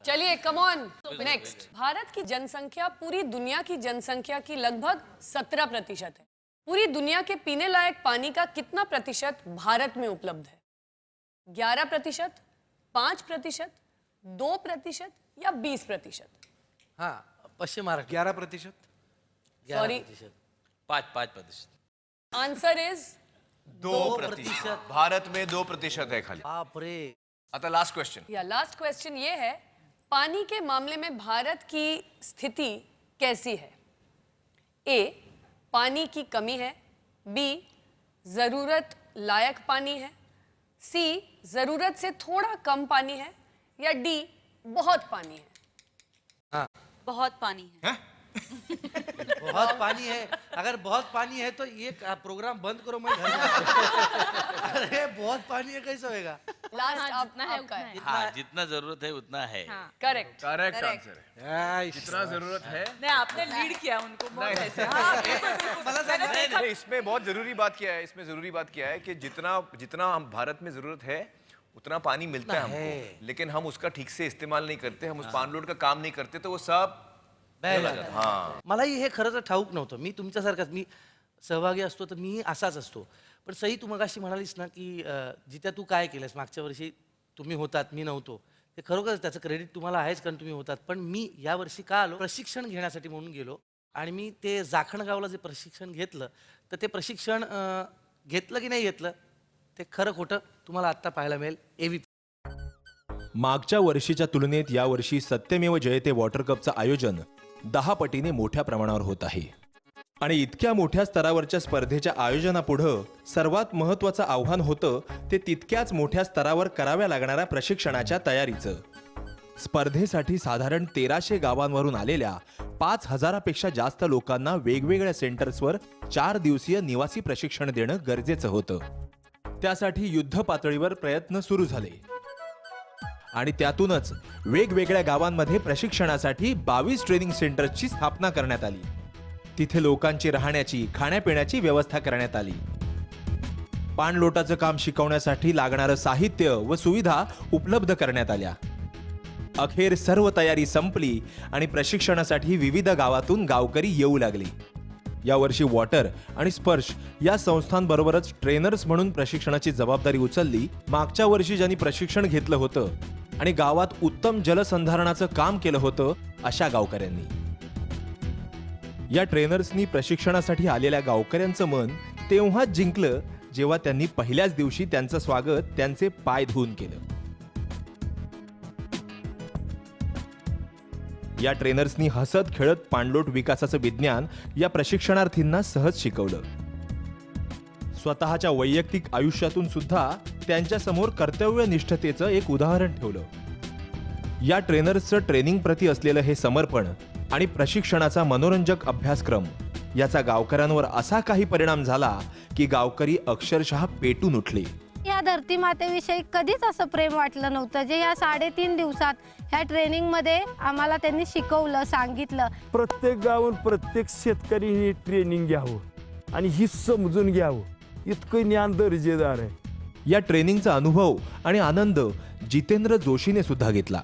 S11: चलिए कम ऑन नेक्स्ट। भारत की जनसंख्या पूरी दुनिया की जनसंख्या की लगभग 17% है। पूरी दुनिया के पीने लायक पानी का कितना प्रतिशत भारत में उपलब्ध है? 11%, 5%, 2% या 20%?
S1: हाँ, पश्चिम Maharashtra
S16: 11%।
S11: Sorry,
S7: 5%।
S11: Answer is
S9: 2%। Bharat में 2% है खाली।
S1: बाप रे।
S9: आता लास्ट क्वेश्चन।
S11: या लास्ट क्वेश्चन ये है, पानी के मामले में भारत की स्थिति कैसी है? ए, पानी की कमी है। बी, जरूरत लायक पानी है। सी, जरूरत से थोड़ा कम पानी है। या डी, बहुत पानी है।
S1: हाँ,
S14: बहुत पानी है।
S1: बहुत पानी है। अगर बहुत पानी है तो ये प्रोग्राम बंद करो, मैं घर जाऊं। अरे बहुत पानी है, कैसे होएगा?
S11: लास्ट
S15: आपका है।
S7: हाँ, जितना जरूरत है उतना है।
S11: करेक्ट
S9: करेक्ट आंसर है। जितना जरूरत है।
S15: नहीं, आपने लीड किया उनको बहुत ऐसे।
S9: नहीं, इसमें बहुत जरूरी बात क्या है, इसमें जरूरी बात क्या है कि जितना हम भारत में जरूरत है उतना पानी मिलता है हमको, लेकिन हम उसका ठीक से इस्तेमाल नहीं करते, हम उस पाणलोट का काम नहीं करते, तो वो सब हाँ।
S1: मलाही हे खरं तर ठाऊक नव्हतं. मी तुमच्यासारखाच, मी सहभागी असतो तर मी असाच असतो. पण सई, तू मगाशी म्हणालीस ना की जित्या तू काय केलंस मागच्या वर्षी, तुम्ही होतात मी नव्हतो, ते खरोखर त्याचं क्रेडिट तुम्हाला आहेच, कारण तुम्ही होतात. पण मी या वर्षी का आलो? प्रशिक्षण घेण्यासाठी म्हणून गेलो. आणि मी ते जाखणगावला जे प्रशिक्षण घेतलं, तर ते प्रशिक्षण घेतलं की नाही घेतलं ते खरं खोटं तुम्हाला आत्ता पाहायला मिळेल AVP.
S13: मागच्या वर्षीच्या तुलनेत यावर्षी सत्यमेव जयते वॉटर कपचं आयोजन 10 पटीने मोठ्या प्रमाणावर होत आहे. आणि इतक्या मोठ्या स्तरावरच्या स्पर्धेच्या आयोजनापुढं सर्वात महत्त्वाचं आव्हान होतं ते तितक्याच मोठ्या स्तरावर कराव्या लागणाऱ्या प्रशिक्षणाच्या तयारीचं. स्पर्धेसाठी साधारण 1300 गावांवरून आलेल्या 5000पेक्षा जास्त लोकांना वेगवेगळ्या सेंटर्सवर 4 दिवसीय निवासी प्रशिक्षण देणं गरजेचं होतं. त्यासाठी युद्ध पातळीवर प्रयत्न सुरू झाले आणि त्यातूनच वेगवेगळ्या गावांमध्ये प्रशिक्षणासाठी 22 ट्रेनिंग सेंटर्सची स्थापना करण्यात आली. तिथे लोकांची राहण्याची, खाण्यापिण्याची व्यवस्था करण्यात आली. पाणलोटाचं काम शिकवण्यासाठी लागणारं साहित्य व सुविधा उपलब्ध करण्यात आल्या. अखेर सर्व तयारी संपली आणि प्रशिक्षणासाठी विविध गावातून गावकरी येऊ लागले. यावर्षी वॉटर आणि स्पर्श या संस्थांबरोबरच ट्रेनर्स म्हणून प्रशिक्षणाची जबाबदारी उचलली मागच्या वर्षी ज्यांनी प्रशिक्षण घेतलं होतं आणि गावात उत्तम जलसंधारणाचं काम केलं होतं अशा गावकऱ्यांनी. या ट्रेनर्सनी प्रशिक्षणासाठी आलेल्या गावकऱ्यांचं मन तेव्हाच जिंकलं जेव्हा त्यांनी पहिल्याच दिवशी त्यांचं स्वागत त्यांचे पाय धुवून केलं. या ट्रेनर्सनी हसत खेळत पाणलोट विकासाचं विज्ञान या प्रशिक्षणार्थींना सहज शिकवलं. स्वतःच्या वैयक्तिक आयुष्यातून सुद्धा त्यांच्या समोर कर्तव्यनिष्ठतेचं एक उदाहरण ठेवलं. या ट्रेनर्सचं ट्रेनिंग प्रती असलेलं हे समर्पण आणि प्रशिक्षणाचा मनोरंजक अभ्यासक्रम याचा गावकऱ्यांवर असा काही परिणाम झाला की गावकरी अक्षरशः पेटून उठले.
S17: या धरती मातेविषयी कधीच असं प्रेम वाटलं नव्हतं जे या 3.5 दिवसात ह्या ट्रेनिंगमध्ये आम्हाला त्यांनी शिकवलं, सांगितलं.
S18: प्रत्येक गावून प्रत्येक शेतकरी ट्रेनिंग घ्यावं आणि ही समजून घ्यावं, इतकं ज्ञान दर्जेदार आहे.
S13: या ट्रेनिंगचा अनुभव आणि आनंद जितेंद्र जोशीने सुद्धा घेतला.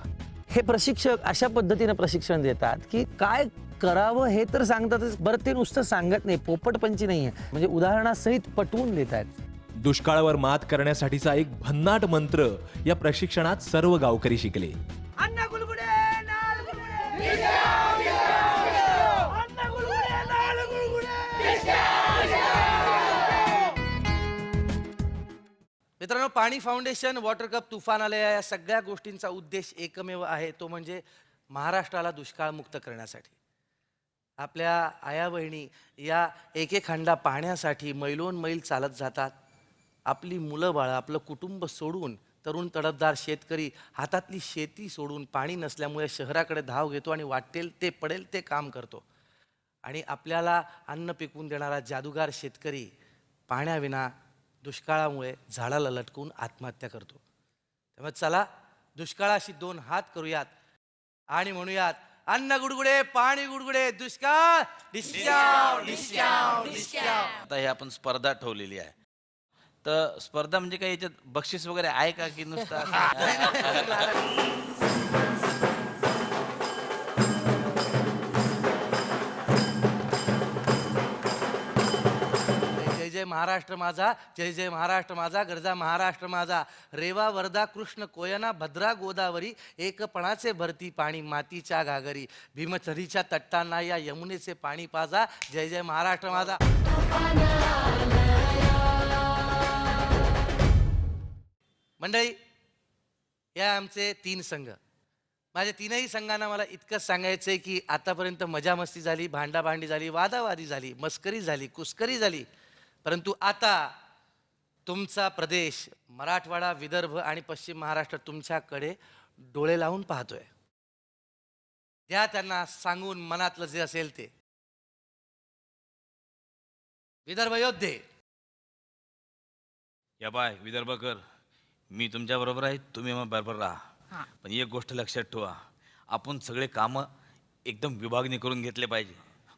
S19: हे प्रशिक्षक अशा पद्धतीने प्रशिक्षण देतात की काय करावं हे तर सांगतातच, बरं ते नुसतं सांगत नाही, पोपटपंची नाही आहे, म्हणजे उदाहरणासहित पटवून देत आहेत.
S13: दुष्काळावर मात करण्यासाठीचा एक भन्नाट मंत्र या प्रशिक्षणात सर्व गावकरी शिकले.
S1: मित्रांनो, पाणी फाउंडेशन, वॉटर कप, तुफान आले, या सगळ्या गोष्टींचा उद्देश एकमेव आहे, तो म्हणजे महाराष्ट्राला दुष्काळमुक्त करण्यासाठी. आपल्या आया बहिणी या एक हंडा पाण्यासाठी मैलोन मैल चालत जातात. आपली मुलं बाळं, आपलं कुटुंब सोडून, तरुण तडफदार शेतकरी हातातली शेती सोडून पाणी नसल्यामुळे शहराकडे धाव घेतो आणि वाटेल ते पडेल ते काम करतो. आणि आपल्याला अन्न पिकवून देणारा जादूगार शेतकरी पाण्याविना दुष्काळामुळे झाडाला लटकून आत्महत्या करतो. त्यामुळे चला दुष्काळाशी 2 हात करूयात आणि म्हणूयात, अन्न गुडगुडे पाणी गुडगुडे, दुष्काळ डिस्काउंट डिस्काउंट डिस्काउंट.
S7: आता हे आपण स्पर्धा ठेवलेली आहे, तर स्पर्धा म्हणजे काय याच्यात बक्षीस वगैरे आहे का की नुसतं असं?
S1: जय जय महाराष्ट्र माझा, जय जय महाराष्ट्र माझा, गरजा महाराष्ट्र माझा, रेवा वर्धा कृष्ण कोयना भद्रा गोदावरी, एकपणाचे भरती पाणी मातीच्या घागरी, भीमथडीच्या तट्टांना या यमुनेचे पाणी पाजा, जय जय महाराष्ट्र माझा. मंडळी, या आमचे 3 संघ. माझ्या 3ही संघांना मला इतकंच सांगायचंय की आतापर्यंत मजा मस्ती झाली, भांडाभांडी झाली, वादावादी झाली, मस्करी झाली, कुस्करी झाली, परंतु आता तुमचा प्रदेश मराठवाडा, विदर्भ आणि पश्चिम महाराष्ट्र तुमच्याकडे डोळे लावून पाहतोय. द्या त्यांना सांगून मनातलं जे असेल ते. विदर्भ योद्धे,
S7: या बाय विदर्भकर, मी तुमच्या बरोबर आहे, तुम्ही मग बरोबर राहा. पण एक गोष्ट लक्षात ठेवा, आपण सगळे कामं एकदम विभागणी करून घेतले पाहिजे.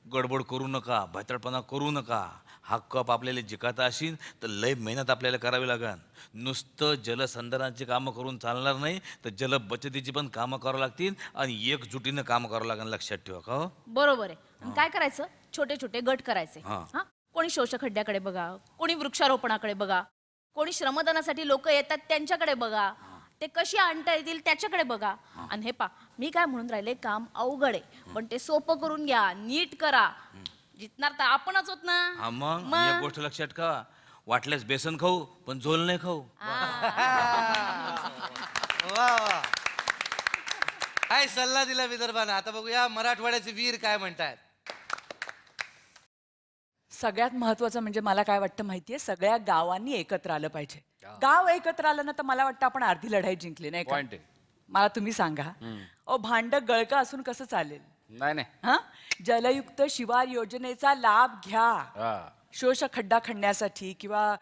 S7: गडबड करू नका, भातडपणा करू नका. हा कप आपल्याला जिकायचा असेल तर लय मेहनत आपल्याला करावी लागेल. नुसतं जलसंधारणाची कामं करून चालणार नाही, तर जल बचतीची पण कामं करावं लागतील आणि एकजुटीनं कामं करावं लागेल. लक्षात ठेवा. का हो?
S15: बरोबर आहे. आणि काय करायचं, छोटे छोटे गट करायचे.
S7: हा.
S15: हा, कोणी शोषक खड्ड्याकडे बघा, कोणी वृक्षारोपणाकडे बघा, कोणी श्रमदानासाठी लोक येतात त्यांच्याकडे बघा, ते कशी आणता येतील त्याच्याकडे बघा. आणि हे मी काय म्हणून राहिले, काम अवघड आहे पण ते सोपं करून घ्या, नीट करा. जितणार तर आपणच होत ना.
S7: हा, मग एक गोष्ट लक्षात ठेवा, वाटल्यास बेसन खाऊ पण झोल नाही खाऊ.
S1: वा वा, काय सल्ला दिला विदर्भानं. आता बघूया मराठवाड्याचे वीर काय म्हणतायत.
S20: सगळ्यात महत्वाचं म्हणजे मला काय वाटतं माहितीये, सगळ्या गावांनी एकत्र आलं पाहिजे. गाव एकत्र आलं ना तर मला वाटतं आपण अर्धी लढाई जिंकली, नाही का? मला तुम्ही सांगा, भांड गळका असून कसं चालेल?
S8: नाही.
S20: हा, जलयुक्त शिवार योजनेचा लाभ घ्या. शोष खड्डा खणण्यासाठी किंवा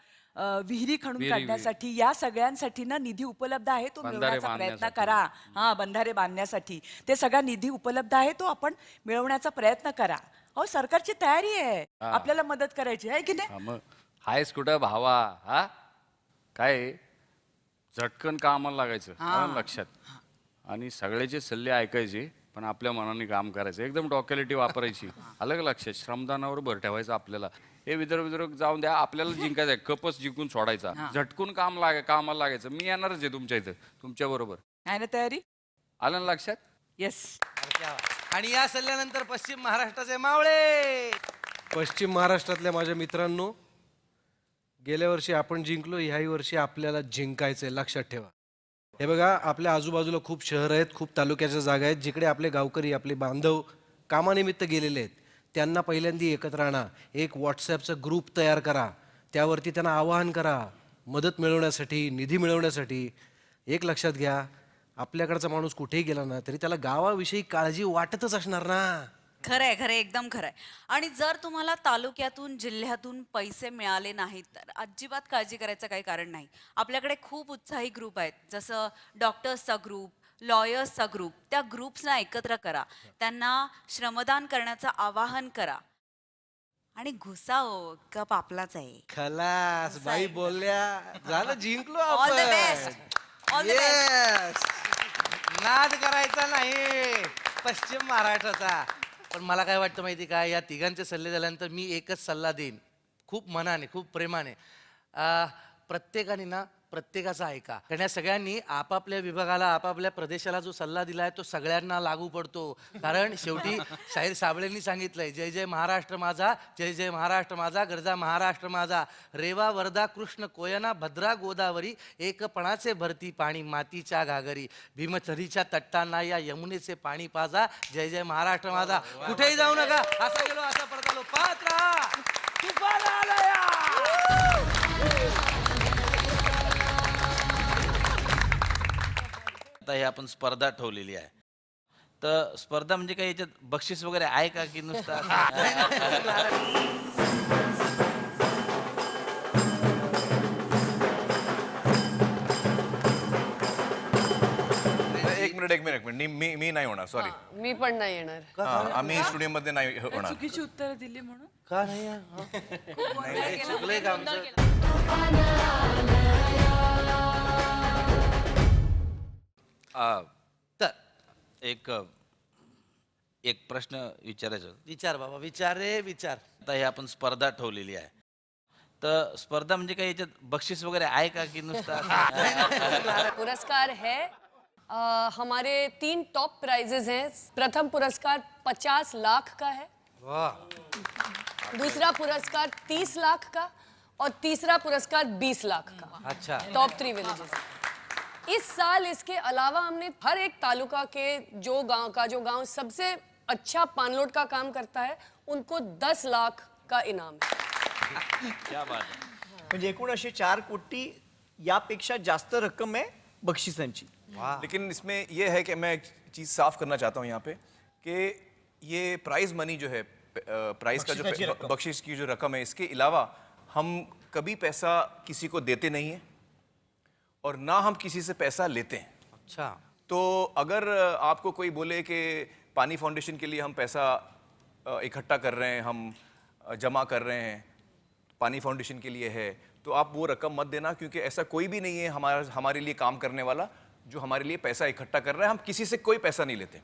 S20: विहिरी खणून काढण्यासाठी, या सगळ्यांसाठी ना निधी उपलब्ध आहे, तो मिळवण्याचा प्रयत्न करा. हा, बंधारे बांधण्यासाठी ते सगळा निधी उपलब्ध आहे, तो आपण मिळवण्याचा प्रयत्न करा. अहो, सरकारची तयारी आहे आपल्याला मदत करायची, आहे की नाही?
S8: हायस कुठं भावा? हा, काय झटकन कामाला लागायचं लक्षात, आणि सगळ्याचे सल्ले ऐकायचे पण आपल्या मनाने काम करायचं, एकदम डॉक्युलिटी वापरायची. अलग लक्षात, श्रमदानावर भर ठेवायचं आपल्याला. हे विदर्भ जाऊन द्या, आपल्याला जिंकायचं आहे, कपच जिंकून सोडायचा, झटकून कामाला लागायचं. मी येणारच आहे तुमच्या इथं, तुमच्या बरोबर.
S20: आहे ना तयारी?
S8: आलं ना लक्षात?
S20: येस.
S1: आणि या सल्ल्यानंतर पश्चिम महाराष्ट्राचे मावळे.
S16: पश्चिम महाराष्ट्रातल्या माझ्या मित्रांनो, गेल्या वर्षी आपण जिंकलो, ह्याही वर्षी आपल्याला जिंकायचंय, लक्षात ठेवा. हे बघा, आपल्या आजूबाजूला खूप शहर आहेत, खूप तालुक्याच्या जागा आहेत, जिकडे आपले गावकरी, आपले बांधव कामानिमित्त गेलेले आहेत. त्यांना पहिल्यांदा एकत्र आणा, एक व्हॉट्सॲपचा ग्रुप तयार करा, त्यावरती त्यांना आवाहन करा मदत मिळवण्यासाठी, निधी मिळवण्यासाठी. एक लक्षात घ्या, आपल्याकडचा माणूस कुठेही गेला ना तरी त्याला गावाविषयी काळजी वाटतच असणार ना.
S14: खरंय खरंय, एकदम खरंय. आणि जर तुम्हाला तालुक्यातून, जिल्ह्यातून पैसे मिळाले नाहीत तर अजिबात काळजी करायचं काही कारण नाही. आपल्याकडे खूप उत्साही ग्रुप आहेत, जसं डॉक्टर्सचा ग्रुप, लॉयर्सचा ग्रुप. त्या ग्रुप्सना एकत्र करा, त्यांना श्रमदान करण्याचं आवाहन करा आणि घुसाओ, कप आपलाच आहे.
S16: खलास, बाई बोलल्या, झालं, जिंकलो
S14: ऑल द
S16: आपण.
S14: Best, all the best.
S1: नाद करायचा नाही पश्चिम महाराष्ट्राचा. पण मला काय वाटतं माहिती का, या तिघांचे सल्ले झाल्यानंतर मी एकच सल्ला देईन, खूप मनाने, खूप प्रेमाने. प्रत्येकाने ना प्रत्येकाचा ऐका, कारण या सगळ्यांनी आपापल्या विभागाला, आपापल्या प्रदेशाला जो सल्ला दिला आहे तो सगळ्यांना लागू पडतो. कारण शेवटी शाहीर साबळेंनी सांगितलंय, जय जय महाराष्ट्र माझा, जय जय महाराष्ट्र माझा, गरजा महाराष्ट्र माझा, रेवा वर्धा कृष्ण कोयना भद्रा गोदावरी, एकपणाचे भरती पाणी मातीच्या घागरी, भीमथडीच्या तट्टांना या यमुनेचे पाणी पाजा, जय जय महाराष्ट्र माझा. कुठेही जाऊ नका, असा गेलो असा परत आलो, पाहत राहा, तुफान आलया.
S7: आता हे आपण स्पर्धा ठेवलेली आहे, तर स्पर्धा म्हणजे काय याच्यात बक्षीस वगैरे आहे का की नुसतं
S9: एक मिनिट मी नाही होणार, सॉरी.
S11: मी पण नाही येणार.
S9: आम्ही स्टुडिओ मध्ये नाही होणार.
S20: चुकीची उत्तर दिली म्हणून
S1: का नाही आहे? नाही, चुकलंय का आमचं?
S7: तर एक प्रश्न विचारायचा होता.
S1: विचार बाबा, विचार रे विचार.
S7: आता हे आपण स्पर्धा ठेवलेली आहे, तर स्पर्धा म्हणजे काही याच्यात बक्षीस वगैरे आहे का की नुसतं
S11: पुरस्कार है। हमारे 3 टॉप प्राइजेस हैं। प्रथम पुरस्कार 50 लाख का है, दूसरा पुरस्कार 30 लाख का और तीसरा पुरस्कार 20 लाख का।
S1: अच्छा,
S11: टॉप 3 विलेजेस। इस साल इसके अलावा हमने हर एक तालुका के जो गांव सबसे अच्छा पानलोट का काम करता है उनको 10 लाख का इनाम है।
S7: क्या बात है.
S10: म्हणजे एकूण असे 4 कोटी यापेक्षा जास्त रक्कम आहे बक्षिसांची.
S9: लेकिन इसमें यह है कि मैं एक चीज़ साफ करना चाहता हूँ यहाँ पे कि ये प्राइज मनी जो है, प्राइज का जो बख्शिश की जो रकम है, इसके अलावा हम कभी पैसा किसी को देते नहीं हैं और ना हम किसी से पैसा लेते हैं.
S1: अच्छा,
S9: तो अगर आपको कोई बोले कि पानी फाउंडेशन के लिए हम पैसा इकट्ठा कर रहे हैं, हम जमा कर रहे हैं, पानी फाउंडेशन के लिए है, तो आप वो रकम मत देना, क्योंकि ऐसा कोई भी नहीं है हमारे लिए काम करने वाला जो हमारे लिए पैसा इकट्ठा कर रहा है. हम किसी से कोई पैसा नहीं लेते.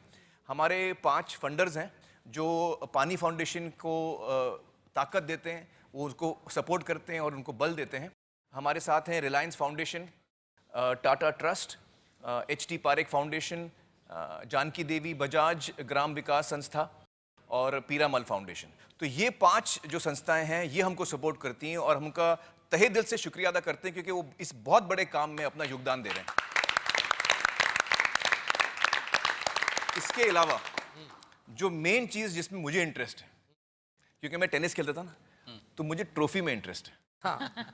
S9: हमारे 5 फंडर्स हैं जो पानी फाउंडेशन को ताकत देते हैं, वो उसको सपोर्ट करते हैं और उनको बल देते हैं. हमारे साथ हैं Reliance foundation, Tata trust, HT Parekh foundation, Janaki Devi Bajaj ग्राम विकास संस्था और पीरामल फाउंडेशन. तो ये 5 जो संस्थाएं हैं ये हमको सपोर्ट करती हैं और हमका तहे दिल से शुक्रिया अदा करते हैं, क्योंकि वो इस बहुत बड़े काम में अपना योगदान दे रहे हैं. इसके अलावा जो मेन चीज़ जिसमें मुझे इंटरेस्ट है, क्योंकि मैं टेनिस खेलता था ना, तो मुझे ट्रॉफी में इंटरेस्ट है.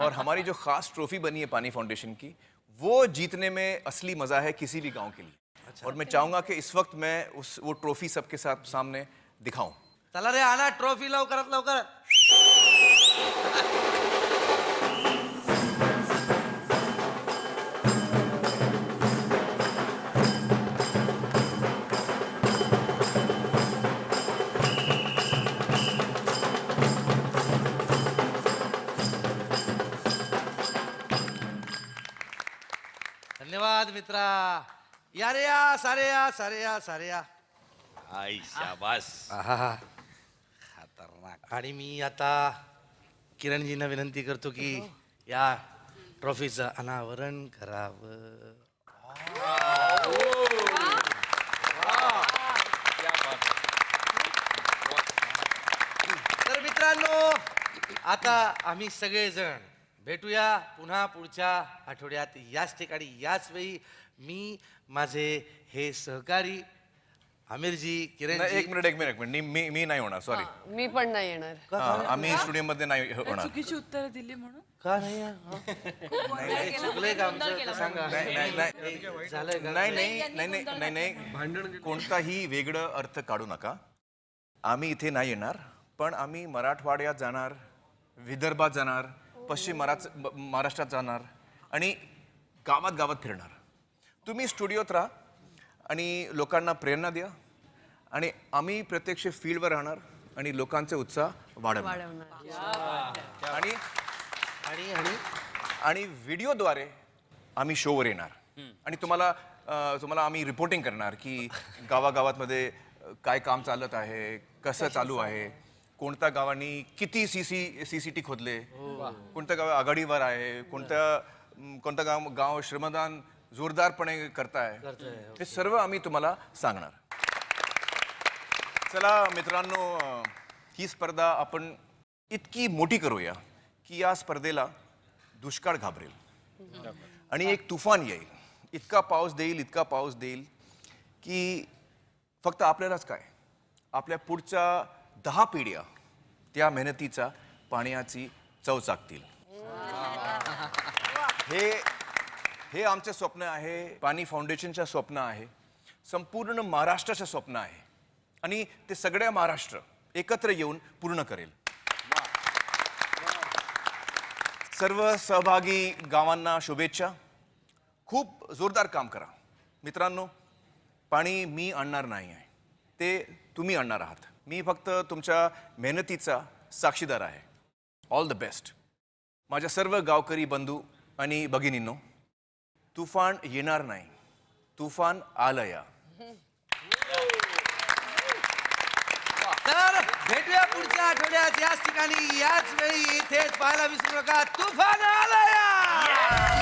S9: और हमारी जो खास ट्रॉफी बनी है पानी फाउंडेशन की, वो जीतने में असली मजा है किसी भी गांव के लिए. और मैं चाहूंगा कि इस वक्त मैं वो ट्रॉफी सबके साथ सामने दिखाऊं.
S1: चला रे, आणा ट्रॉफी लवकरात लवकर. धन्यवाद मित्रा. या रे या, सारे या, सारे या, सारे या.
S7: आई शाबास.
S1: आहा, खतरनाक. आणि मी आता किरणजींना विनंती करतो की या ट्रॉफीचं अनावरण करावं. तर मित्रांनो, आता आम्ही सगळेजण भेटूया पुन्हा पुढच्या आठवड्यात याच ठिकाणी याच वेळी. मी माझे हे सहकारी आमिरजी, किरण.
S9: एक मिनिट मी नाही होणार, सॉरी.
S11: मी पण नाही येणार.
S9: आम्ही स्टुडिओ मध्ये नाही होणार.
S20: चुकीची उत्तर दिली म्हणून
S1: का नाही? चुकलंय का आमचं? सांगा. झालंय का?
S9: नाही, कोणताही वेगळं अर्थ काढू नका. आम्ही इथे नाही येणार, पण आम्ही मराठवाड्यात जाणार, विदर्भात जाणार, पश्चिम महाराष्ट्रात जाणार आणि गावात गावात फिरणार. तुम्ही स्टुडिओत राहा आणि लोकांना प्रेरणा द्या, आणि आम्ही प्रत्यक्ष फील्डवर राहणार आणि लोकांचे उत्साह वाढवणार. आणि आणि आणि आणि व्हिडिओद्वारे आम्ही शोवर येणार आणि तुम्हाला आम्ही रिपोर्टिंग करणार की गावागावातमध्ये काय काम चालत आहे, कसं चालू आहे, कोणत्या गावांनी किती CCT खोदले, कोणत्या गाव आघाडीवर आहे, कोणतं गाव श्रमदान जोरदारपणे करताय, हे सर्व आम्ही तुम्हाला सांगणार. चला मित्रांनो, ही स्पर्धा आपण इतकी मोठी करूया की या स्पर्धेला दुष्काळ घाबरेल आणि एक तुफान येईल. इतका पाऊस देईल की फक्त आपल्यालाच काय, आपल्या पुढच्या 10 पिढ्या त्या मेहनतीचा पाण्याची चव चाकतील. हे आमचे स्वप्न आहे, पाणी फाउंडेशनचं स्वप्न आहे, संपूर्ण महाराष्ट्राचं स्वप्न आहे आणि ते सगळ्या महाराष्ट्र एकत्र येऊन पूर्ण करेल. सर्व सहभागी गावांना शुभेच्छा. खूप जोरदार काम करा मित्रांनो. पाणी मी आणणार नाही आहे, ते तुम्ही आणणार आहात. मी फक्त तुमच्या मेहनतीचा साक्षीदार आहे. All the best. माझ्या सर्व गावकरी बंधू आणि भगिनींनो, तुफान येणार नाही, तुफान आलं या.
S1: तर भेटूया पुढच्या आठवड्यात याच ठिकाणी याच वेळी इथेच पाहायला विसरू नका. तुफान आलया.